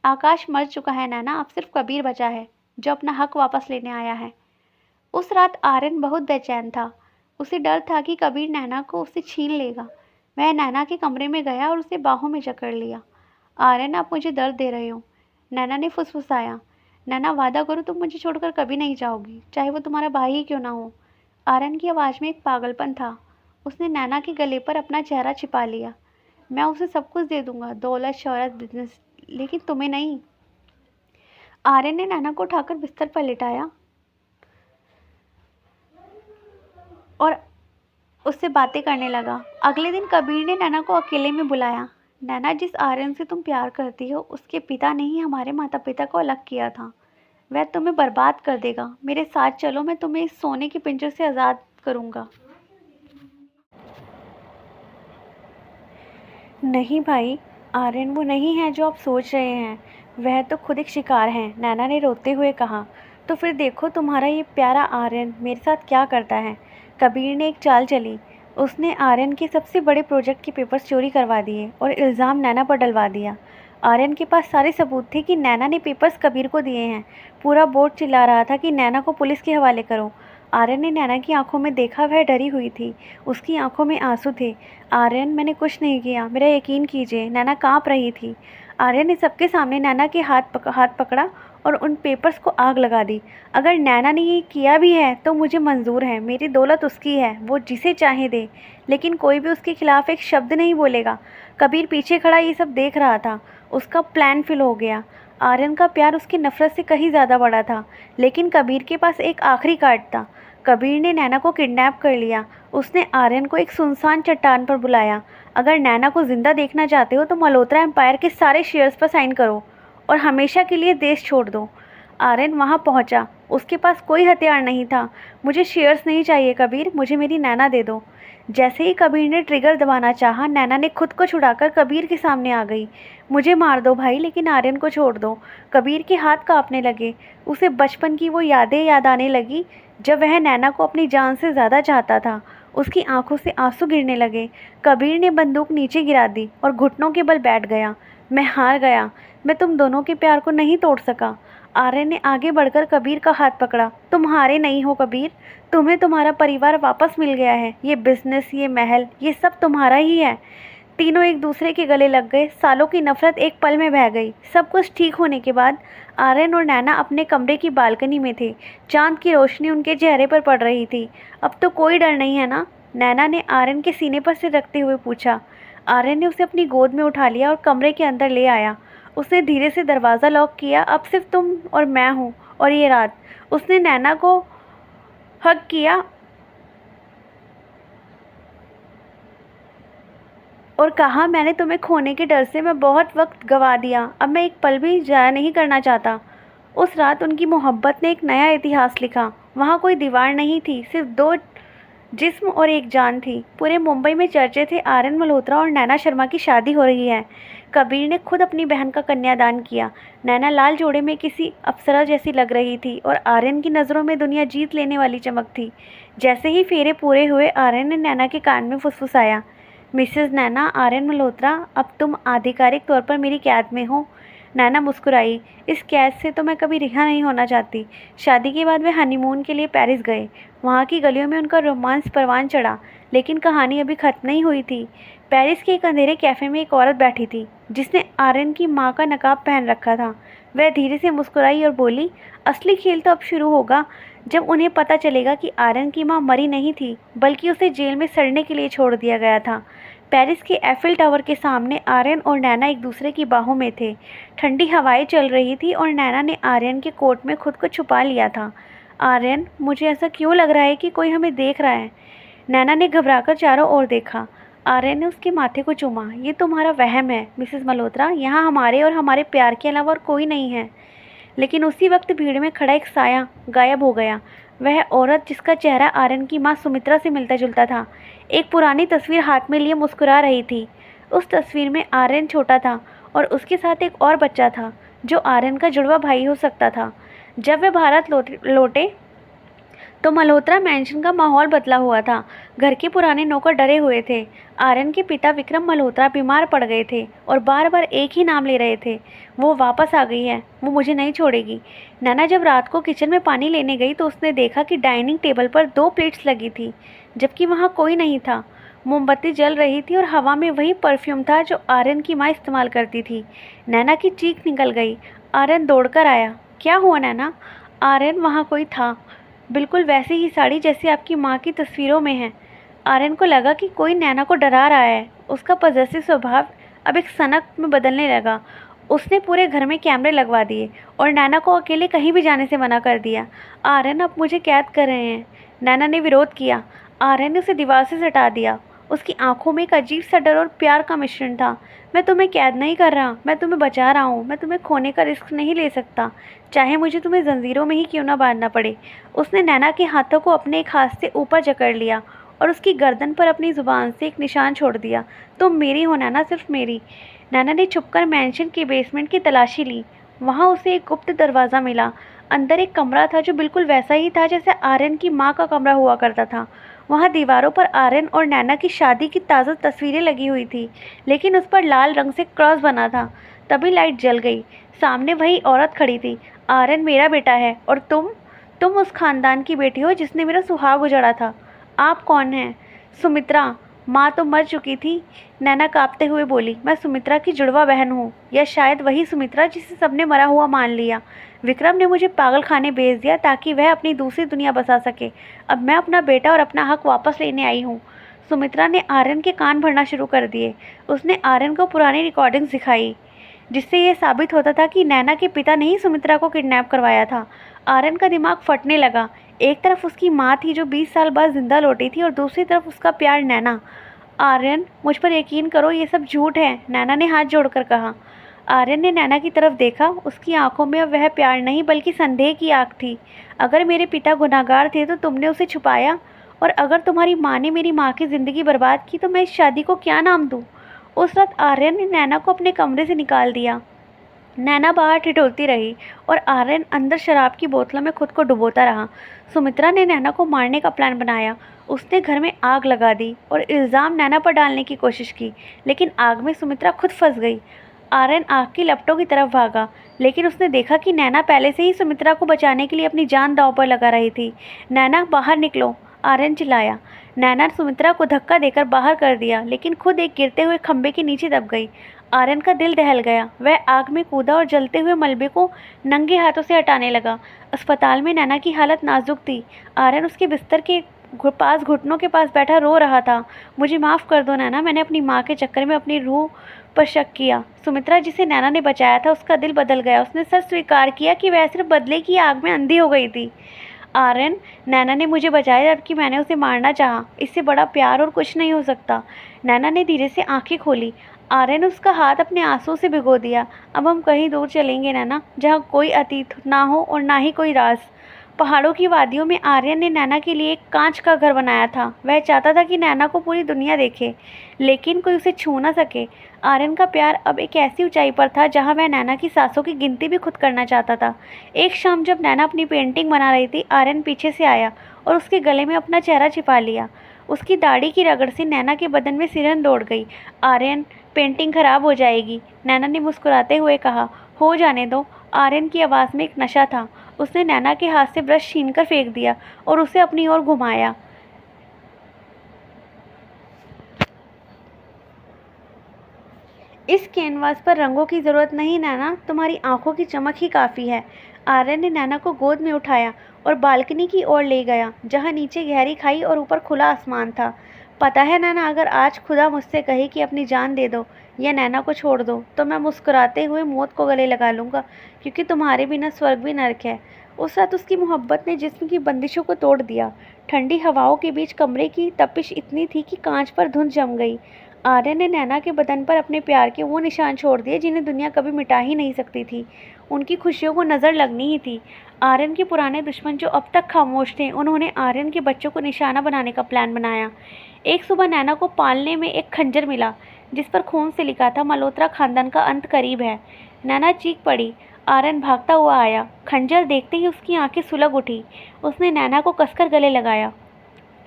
आकाश मर चुका है नैना, अब सिर्फ कबीर बचा है जो अपना हक वापस लेने आया है। उस रात आर्यन बहुत बेचैन था। उसे डर था कि कबीर नैना को उससे छीन लेगा। वह नैना के कमरे में गया और उसे बाहों में जकड़ लिया। आर्यन, आप मुझे दर्द दे रहे हो, नैना ने फुसफुसाया। नैना, वादा करो तुम मुझे छोड़कर कभी नहीं जाओगी, चाहे वो तुम्हारा भाई ही क्यों ना हो। आर्यन की आवाज़ में एक पागलपन था। उसने नैना के गले पर अपना चेहरा छिपा लिया। मैं उसे सब कुछ दे दूंगा, दौलत, शोहरत, बिजनेस, लेकिन तुम्हें नहीं। आर्यन ने नैना को उठाकर बिस्तर पर लिटाया और उससे बातें करने लगा। अगले दिन कबीर ने नैना को अकेले में बुलाया। नैना, जिस आर्यन से तुम प्यार करती हो उसके पिता ने ही हमारे माता पिता को अलग किया था। वह तुम्हें बर्बाद कर देगा। मेरे साथ चलो, मैं तुम्हें इस सोने के पिंजरे से आज़ाद करूँगा। नहीं भाई, आर्यन वो नहीं है जो आप सोच रहे हैं। वह तो खुद एक शिकार है, नैना ने रोते हुए कहा। तो फिर देखो तुम्हारा ये प्यारा आर्यन मेरे साथ क्या करता है। कबीर ने एक चाल चली। उसने आर्यन के सबसे बड़े प्रोजेक्ट के पेपर्स चोरी करवा दिए और इल्ज़ाम नैना पर डलवा दिया। आर्यन के पास सारे सबूत थे कि नैना ने पेपर्स कबीर को दिए हैं। पूरा बोर्ड चिल्ला रहा था कि नैना को पुलिस के हवाले करो। आर्यन ने नैना की आंखों में देखा, वह डरी हुई थी। उसकी आंखों में आंसू थे। आर्यन, मैंने कुछ नहीं किया, मेरा यकीन कीजिए। नैना कांप रही थी। आर्यन ने सबके सामने नैना के हाथ पकड़ा और उन पेपर्स को आग लगा दी। अगर नैना ने ये किया भी है तो मुझे मंजूर है, मेरी दौलत उसकी है, वो जिसे चाहे दे, लेकिन कोई भी उसके खिलाफ एक शब्द नहीं बोलेगा। कबीर पीछे खड़ा ये सब देख रहा था। उसका प्लान फेल हो गया। आर्यन का प्यार उसकी नफरत से कहीं ज़्यादा बड़ा था, लेकिन कबीर के पास एक आखिरी कार्ड था। कबीर ने नैना को किडनैप कर लिया। उसने आर्यन को एक सुनसान चट्टान पर बुलाया। अगर नैना को जिंदा देखना चाहते हो तो मल्होत्रा एम्पायर के सारे शेयर्स पर साइन करो और हमेशा के लिए देश छोड़ दो। आर्यन वहां पहुंचा। उसके पास कोई हथियार नहीं था। मुझे शेयर्स नहीं चाहिए कबीर, मुझे मेरी नैना दे दो। जैसे ही कबीर ने ट्रिगर दबाना चाहा, नैना ने खुद को छुड़ाकर कबीर के सामने आ गई। मुझे मार दो भाई, लेकिन आर्यन को छोड़ दो। कबीर के हाथ कांपने लगे। उसे बचपन की वो यादें याद आने लगी जब वह नैना को अपनी जान से ज़्यादा चाहता था। उसकी आंखों से आंसू गिरने लगे। कबीर ने बंदूक नीचे गिरा दी और घुटनों के बल बैठ गया। मैं हार गया। मैं तुम दोनों के प्यार को नहीं तोड़ सका। आर्यन ने आगे बढ़कर कबीर का हाथ पकड़ा। तुम हारे नहीं हो कबीर, तुम्हें तुम्हारा परिवार वापस मिल गया है। ये बिजनेस, ये महल, ये सब तुम्हारा ही है। तीनों एक दूसरे के गले लग गए। सालों की नफरत एक पल में बह गई। सब कुछ ठीक होने के बाद आर्यन और नैना अपने कमरे की बालकनी में थे। चांद की रोशनी उनके चेहरे पर पड़ रही थी। अब तो कोई डर नहीं है ना, नैना ने आर्यन के सीने पर सिर रखते हुए पूछा। आर्यन ने उसे अपनी गोद में उठा लिया और कमरे के अंदर ले आया। उसने धीरे से दरवाज़ा लॉक किया। अब सिर्फ तुम और मैं हूँ और ये रात। उसने नैना को हग किया और कहा, मैंने तुम्हें खोने के डर से मैं बहुत वक्त गंवा दिया। अब मैं एक पल भी ज़ाया नहीं करना चाहता। उस रात उनकी मोहब्बत ने एक नया इतिहास लिखा। वहाँ कोई दीवार नहीं थी, सिर्फ दो जिस्म और एक जान थी। पूरे मुंबई में चर्चे थे, आर्यन मल्होत्रा और नैना शर्मा की शादी हो रही है। कबीर ने खुद अपनी बहन का कन्यादान किया। नैना लाल जोड़े में किसी अप्सरा जैसी लग रही थी और आर्यन की नज़रों में दुनिया जीत लेने वाली चमक थी। जैसे ही फेरे पूरे हुए, आर्यन ने नैना के कान में फुसफुसाया, मिसेस नैना, आर्यन मल्होत्रा, अब तुम आधिकारिक तौर पर मेरी कैद में हो। नैना मुस्कुराई। इस कैद से तो मैं कभी रिहा नहीं होना चाहती। शादी के बाद वे हनीमून के लिए पेरिस गए। वहाँ की गलियों में उनका रोमांस परवान चढ़ा, लेकिन कहानी अभी खत्म नहीं हुई थी। पेरिस के एक अंधेरे कैफ़े में एक औरत बैठी थी जिसने आर्यन की माँ का नकाब पहन रखा था। वह धीरे से मुस्कुराई और बोली, असली खेल तो अब शुरू होगा, जब उन्हें पता चलेगा कि आर्यन की माँ मरी नहीं थी, बल्कि उसे जेल में सड़ने के लिए छोड़ दिया गया था। पेरिस के एफिल टावर के सामने आर्यन और नैना एक दूसरे की बाहों में थे। ठंडी हवाएं चल रही थी और नैना ने आर्यन के कोट में खुद को छुपा लिया था। आर्यन, मुझे ऐसा क्यों लग रहा है कि कोई हमें देख रहा है। नैना ने घबराकर चारों ओर देखा। आर्यन ने उसके माथे को चूमा। ये तुम्हारा वहम है मिसेस मल्होत्रा, यहाँ हमारे और हमारे प्यार के अलावा और कोई नहीं है। लेकिन उसी वक्त भीड़ में खड़ा एक साया गायब हो गया। वह औरत जिसका चेहरा आर्यन की माँ सुमित्रा से मिलता जुलता था, एक पुरानी तस्वीर हाथ में लिए मुस्कुरा रही थी। उस तस्वीर में आर्यन छोटा था और उसके साथ एक और बच्चा था जो आर्यन का जुड़वा भाई हो सकता था। जब वे भारत लौटे तो मल्होत्रा मैंशन का माहौल बदला हुआ था। घर के पुराने नौकर डरे हुए थे। आर्यन के पिता विक्रम मल्होत्रा बीमार पड़ गए थे और बार बार एक ही नाम ले रहे थे, वो वापस आ गई है, वो मुझे नहीं छोड़ेगी। नैना जब रात को किचन में पानी लेने गई तो उसने देखा कि डाइनिंग टेबल पर 2 प्लेट्स लगी थी, जबकि वहाँ कोई नहीं था। मोमबत्ती जल रही थी और हवा में वही परफ्यूम था जो आर्यन की माँ इस्तेमाल करती थी। नैना की चीख निकल गई। आर्यन दौड़कर आया। क्या हुआ नैना? आर्यन, वहाँ कोई था, बिल्कुल वैसी ही साड़ी जैसी आपकी माँ की तस्वीरों में है। आर्यन को लगा कि कोई नैना को डरा रहा है। उसका पॉसेसिव स्वभाव अब एक सनक में बदलने लगा। उसने पूरे घर में कैमरे लगवा दिए और नैना को अकेले कहीं भी जाने से मना कर दिया। आर्यन, आप मुझे कैद कर रहे हैं। नैना ने विरोध किया। आर्यन ने उसे दीवार से सटा दिया। उसकी आंखों में एक अजीब सा डर और प्यार का मिश्रण था। मैं तुम्हें कैद नहीं कर रहा, मैं तुम्हें बचा रहा हूँ। मैं तुम्हें खोने का रिस्क नहीं ले सकता, चाहे मुझे तुम्हें जंजीरों में ही क्यों ना बांधना पड़े। उसने नैना के हाथों को अपने एक हाथ से ऊपर जकड़ लिया और उसकी गर्दन पर अपनी ज़ुबान से एक निशान छोड़ दिया। तुम मेरी हो नैना, सिर्फ मेरी। नैना ने छुपकर मैंशन के बेसमेंट की तलाशी ली। वहाँ उसे एक गुप्त दरवाज़ा मिला। अंदर एक कमरा था जो बिल्कुल वैसा ही था जैसे आर्यन की माँ का कमरा हुआ करता था। वहाँ दीवारों पर आर्यन और नैना की शादी की ताज़ा तस्वीरें लगी हुई थी, लेकिन उस पर लाल रंग से क्रॉस बना था। तभी लाइट जल गई। सामने वही औरत खड़ी थी। आर्यन, मेरा बेटा है और तुम उस खानदान की बेटी हो जिसने मेरा सुहाग उजाड़ा था। आप कौन हैं? सुमित्रा। माँ तो मर चुकी थी, नैना कांपते हुए बोली। मैं सुमित्रा की जुड़वा बहन हूँ, या शायद वही सुमित्रा जिसे सबने मरा हुआ मान लिया। विक्रम ने मुझे पागल खाने भेज दिया ताकि वह अपनी दूसरी दुनिया बसा सके। अब मैं अपना बेटा और अपना हक वापस लेने आई हूँ। सुमित्रा ने आर्यन के कान भरना शुरू कर दिए। उसने आर्यन को पुरानी रिकॉर्डिंग्स दिखाई, जिससे यह साबित होता था कि नैना के पिता ने ही सुमित्रा को किडनैप करवाया था। आर्यन का दिमाग फटने लगा। एक तरफ उसकी माँ थी जो 20 साल बाद जिंदा लौटी थी और दूसरी तरफ उसका प्यार नैना। आर्यन, मुझ पर यकीन करो, ये सब झूठ है, नैना ने हाथ जोड़कर कहा। आर्यन ने नैना की तरफ देखा। उसकी आंखों में अब वह प्यार नहीं बल्कि संदेह की आग थी। अगर मेरे पिता गुनहगार थे तो तुमने उसे छुपाया, और अगर तुम्हारी माँ ने मेरी माँ की ज़िंदगी बर्बाद की तो मैं इस शादी को क्या नाम दूँ? उस रात आर्यन ने नैना को अपने कमरे से निकाल दिया। नैना बाहर ठिठुरती रही और आर्यन अंदर शराब की बोतलों में खुद को डुबोता रहा। सुमित्रा ने नैना को मारने का प्लान बनाया। उसने घर में आग लगा दी और इल्ज़ाम नैना पर डालने की कोशिश की, लेकिन आग में सुमित्रा खुद फंस गई। आर्यन आग की लपटों की तरफ भागा, लेकिन उसने देखा कि नैना पहले से ही सुमित्रा को बचाने के लिए अपनी जान दांव पर लगा रही थी। नैना, बाहर निकलो, आर्यन चिल्लाया। नैना ने सुमित्रा को धक्का देकर बाहर कर दिया, लेकिन खुद एक गिरते हुए खंबे के नीचे दब गई। आर्यन का दिल दहल गया। वह आग में कूदा और जलते हुए मलबे को नंगे हाथों से हटाने लगा। अस्पताल में नैना की हालत नाजुक थी। आर्यन उसके बिस्तर के पास घुटनों के पास बैठा रो रहा था। मुझे माफ़ कर दो नैना, मैंने अपनी माँ के चक्कर में अपनी रूह पर शक किया। सुमित्रा, जिसे नैना ने बचाया था, उसका दिल बदल गया। उसने सच स्वीकार किया कि वह सिर्फ बदले की आग में अंधी हो गई थी। आर्यन, नैना ने मुझे बचाया जबकि मैंने उसे मारना चाहा। इससे बड़ा प्यार और कुछ नहीं हो सकता। नैना ने धीरे से आंखें खोली। आर्यन ने उसका हाथ अपने आंसुओं से भिगो दिया। अब हम कहीं दूर चलेंगे नैना, जहाँ कोई अतीत ना हो और ना ही कोई राज। पहाड़ों की वादियों में आर्यन ने नैना के लिए एक कांच का घर बनाया था। वह चाहता था कि नैना को पूरी दुनिया देखे, लेकिन कोई उसे छू ना सके। आर्यन का प्यार अब एक ऐसी ऊंचाई पर था जहां वह नैना की सांसों की गिनती भी खुद करना चाहता था। एक शाम जब नैना अपनी पेंटिंग बना रही थी, आर्यन पीछे से आया और उसके गले में अपना चेहरा छिपा लिया। उसकी दाढ़ी की रगड़ से नैना के बदन में सिरन दौड़ गई। आर्यन, पेंटिंग खराब हो जाएगी, नैना ने मुस्कुराते हुए कहा। हो जाने दो। आर्यन की आवाज़ में एक नशा था। उसने नैना के हाथ से ब्रश छीनकर फेंक दिया और उसे अपनी ओर घुमाया। इस कैनवास पर रंगों की ज़रूरत नहीं नैना, तुम्हारी आंखों की चमक ही काफ़ी है। आर्यन ने नैना को गोद में उठाया और बालकनी की ओर ले गया, जहाँ नीचे गहरी खाई और ऊपर खुला आसमान था। पता है नैना, अगर आज खुदा मुझसे कहे कि अपनी जान दे दो या नैना को छोड़ दो, तो मैं मुस्कुराते हुए मौत को गले लगा लूँगा, क्योंकि तुम्हारे बिना स्वर्ग भी नर्क है। उस रात उसकी मोहब्बत ने जिस्म की बंदिशों को तोड़ दिया। ठंडी हवाओं के बीच कमरे की तपिश इतनी थी कि कांच पर धुंध जम गई। आर्यन ने नैना के बदन पर अपने प्यार के वो निशान छोड़ दिए जिन्हें दुनिया कभी मिटा ही नहीं सकती थी। उनकी खुशियों को नज़र लगनी ही थी। आर्यन के पुराने दुश्मन जो अब तक खामोश थे, उन्होंने आर्यन के बच्चों को निशाना बनाने का प्लान बनाया। एक सुबह नैना को पालने में एक खंजर मिला जिस पर खून से लिखा था, मल्होत्रा खानदान का अंत करीब है। नैना चीख पड़ी। आर्यन भागता हुआ आया। खंजर देखते ही उसकी आंखें सुलग उठी। उसने नैना को कसकर गले लगाया।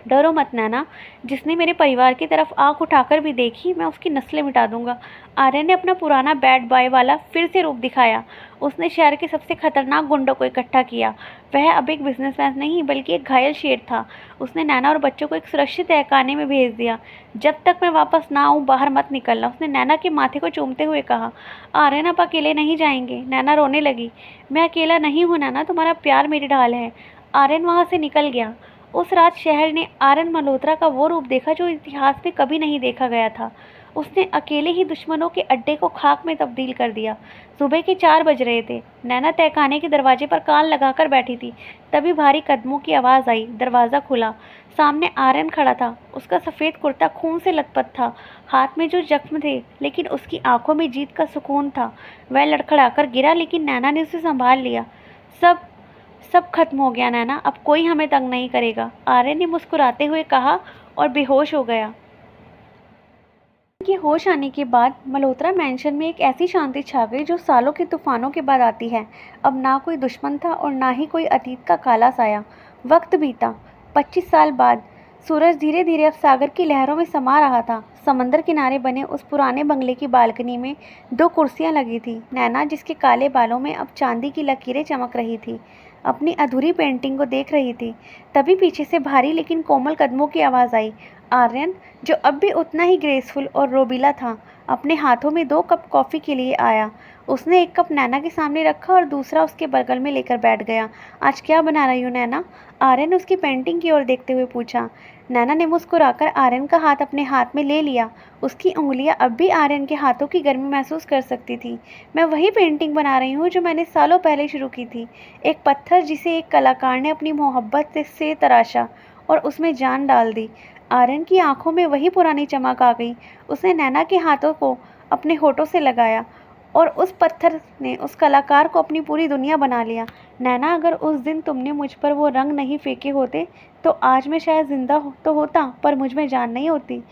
डरो मत नैना, जिसने मेरे परिवार की तरफ आंख उठाकर भी देखी, मैं उसकी नस्लें मिटा दूंगा। आर्यन ने अपना पुराना बैड बॉय वाला फिर से रूप दिखाया। उसने शहर के सबसे खतरनाक गुंडों को इकट्ठा किया। वह अब एक बिजनेसमैन नहीं बल्कि एक घायल शेर था। उसने नैना और बच्चों को एक सुरक्षित तहखाने में भेज दिया। जब तक मैं वापस ना आऊँ बाहर मत निकलना, उसने नैना के माथे को चूमते हुए कहा। आर्यन आप अकेले नहीं जाएंगे। नैना रोने लगी। मैं अकेला नहीं हूँ नैना, तुम्हारा प्यार मेरी ढाल है। आर्यन वहाँ से निकल गया। उस रात शहर ने आर्यन मल्होत्रा का वो रूप देखा जो इतिहास में कभी नहीं देखा गया था। उसने अकेले ही दुश्मनों के अड्डे को खाक में तब्दील कर दिया। सुबह के 4 बज रहे थे। नैना तहखाने के दरवाजे पर कान लगाकर बैठी थी। तभी भारी कदमों की आवाज़ आई। दरवाज़ा खुला। सामने आर्यन खड़ा था। उसका सफ़ेद कुर्ता खून से लथपथ था। हाथ में जो जख्म थे, लेकिन उसकी आंखों में जीत का सुकून था। वह लड़खड़ाकर गिरा, लेकिन नैना ने उसे संभाल लिया। सब खत्म हो गया नैना, अब कोई हमें तंग नहीं करेगा, आर्यन ने मुस्कुराते हुए कहा और बेहोश हो गया। उनके होश आने के बाद मल्होत्रा मैंशन में एक ऐसी शांति छा गई जो सालों के तूफानों के बाद आती है। अब ना कोई दुश्मन था और ना ही कोई अतीत का काला साया। वक्त बीता। 25 साल बाद सूरज धीरे धीरे अब सागर की लहरों में समा रहा था। समंदर किनारे बने उस पुराने बंगले की बालकनी में 2 कुर्सियां लगी थी। नैना, जिसके काले बालों में अब चांदी की लकीरें चमक रही थी, अपनी अधूरी पेंटिंग को देख रही थी। तभी पीछे से भारी लेकिन कोमल कदमों की आवाज़ आई। आर्यन, जो अब भी उतना ही ग्रेसफुल और रोबीला था, अपने हाथों में 2 कप कॉफ़ी के लिए आया। उसने एक कप नैना के सामने रखा और दूसरा उसके बगल में लेकर बैठ गया। आज क्या बना रही हो नैना? आर्यन ने उसकी पेंटिंग की ओर देखते हुए पूछा। नैना ने मुस्कुराकर आर्यन का हाथ अपने हाथ में ले लिया। उसकी उंगलियां अब भी आर्यन के हाथों की गर्मी महसूस कर सकती थी। मैं वही पेंटिंग बना रही हूँ जो मैंने सालों पहले शुरू की थी। एक पत्थर जिसे एक कलाकार ने अपनी मोहब्बत से तराशा और उसमें जान डाल दी। आर्यन की आंखों में वही पुरानी चमक आ गई। उसने नैना के हाथों को अपने होठों से लगाया और उस पत्थर ने उस कलाकार को अपनी पूरी दुनिया बना लिया। नैना, अगर उस दिन तुमने मुझ पर वो रंग नहीं फेंके होते तो आज मैं शायद जिंदा तो होता, पर मुझ में जान नहीं होती।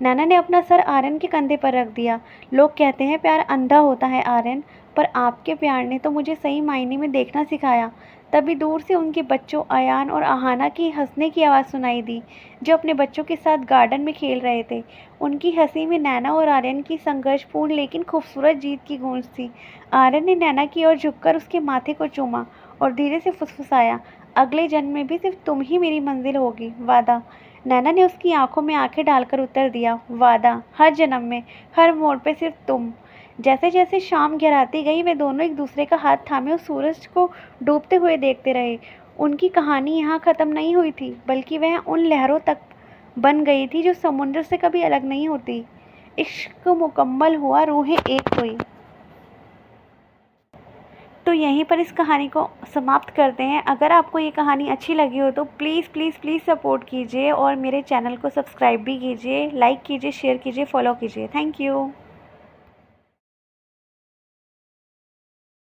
नैना ने अपना सर आर्यन के कंधे पर रख दिया। लोग कहते हैं प्यार अंधा होता है आर्यन, पर आपके प्यार ने तो मुझे सही मायने में देखना सिखाया। तभी दूर से उनके बच्चों अयान और आहाना की हंसने की आवाज़ सुनाई दी, जो अपने बच्चों के साथ गार्डन में खेल रहे थे। उनकी हंसी में नैना और आर्यन की संघर्षपूर्ण लेकिन खूबसूरत जीत की गूंज थी। आर्यन ने नैना की ओर झुककर उसके माथे को चूमा और धीरे से फुसफुसाया, अगले जन्म में भी सिर्फ तुम ही मेरी मंजिल होगी, वादा। नैना ने उसकी आंखों में आंखें डालकर उत्तर दिया, वादा, हर जन्म में, हर मोड़ पे सिर्फ तुम। जैसे जैसे शाम गहराती गई, वे दोनों एक दूसरे का हाथ थामे उस सूरज को डूबते हुए देखते रहे। उनकी कहानी यहाँ ख़त्म नहीं हुई थी, बल्कि वह उन लहरों तक बन गई थी जो समुद्र से कभी अलग नहीं होती। इश्क मुकम्मल हुआ, रूहें एक हुई। तो यहीं पर इस कहानी को समाप्त करते हैं। अगर आपको ये कहानी अच्छी लगी हो तो प्लीज़ प्लीज़ प्लीज़ सपोर्ट कीजिए और मेरे चैनल को सब्सक्राइब भी कीजिए, लाइक कीजिए, शेयर कीजिए, फॉलो कीजिए। Thank you.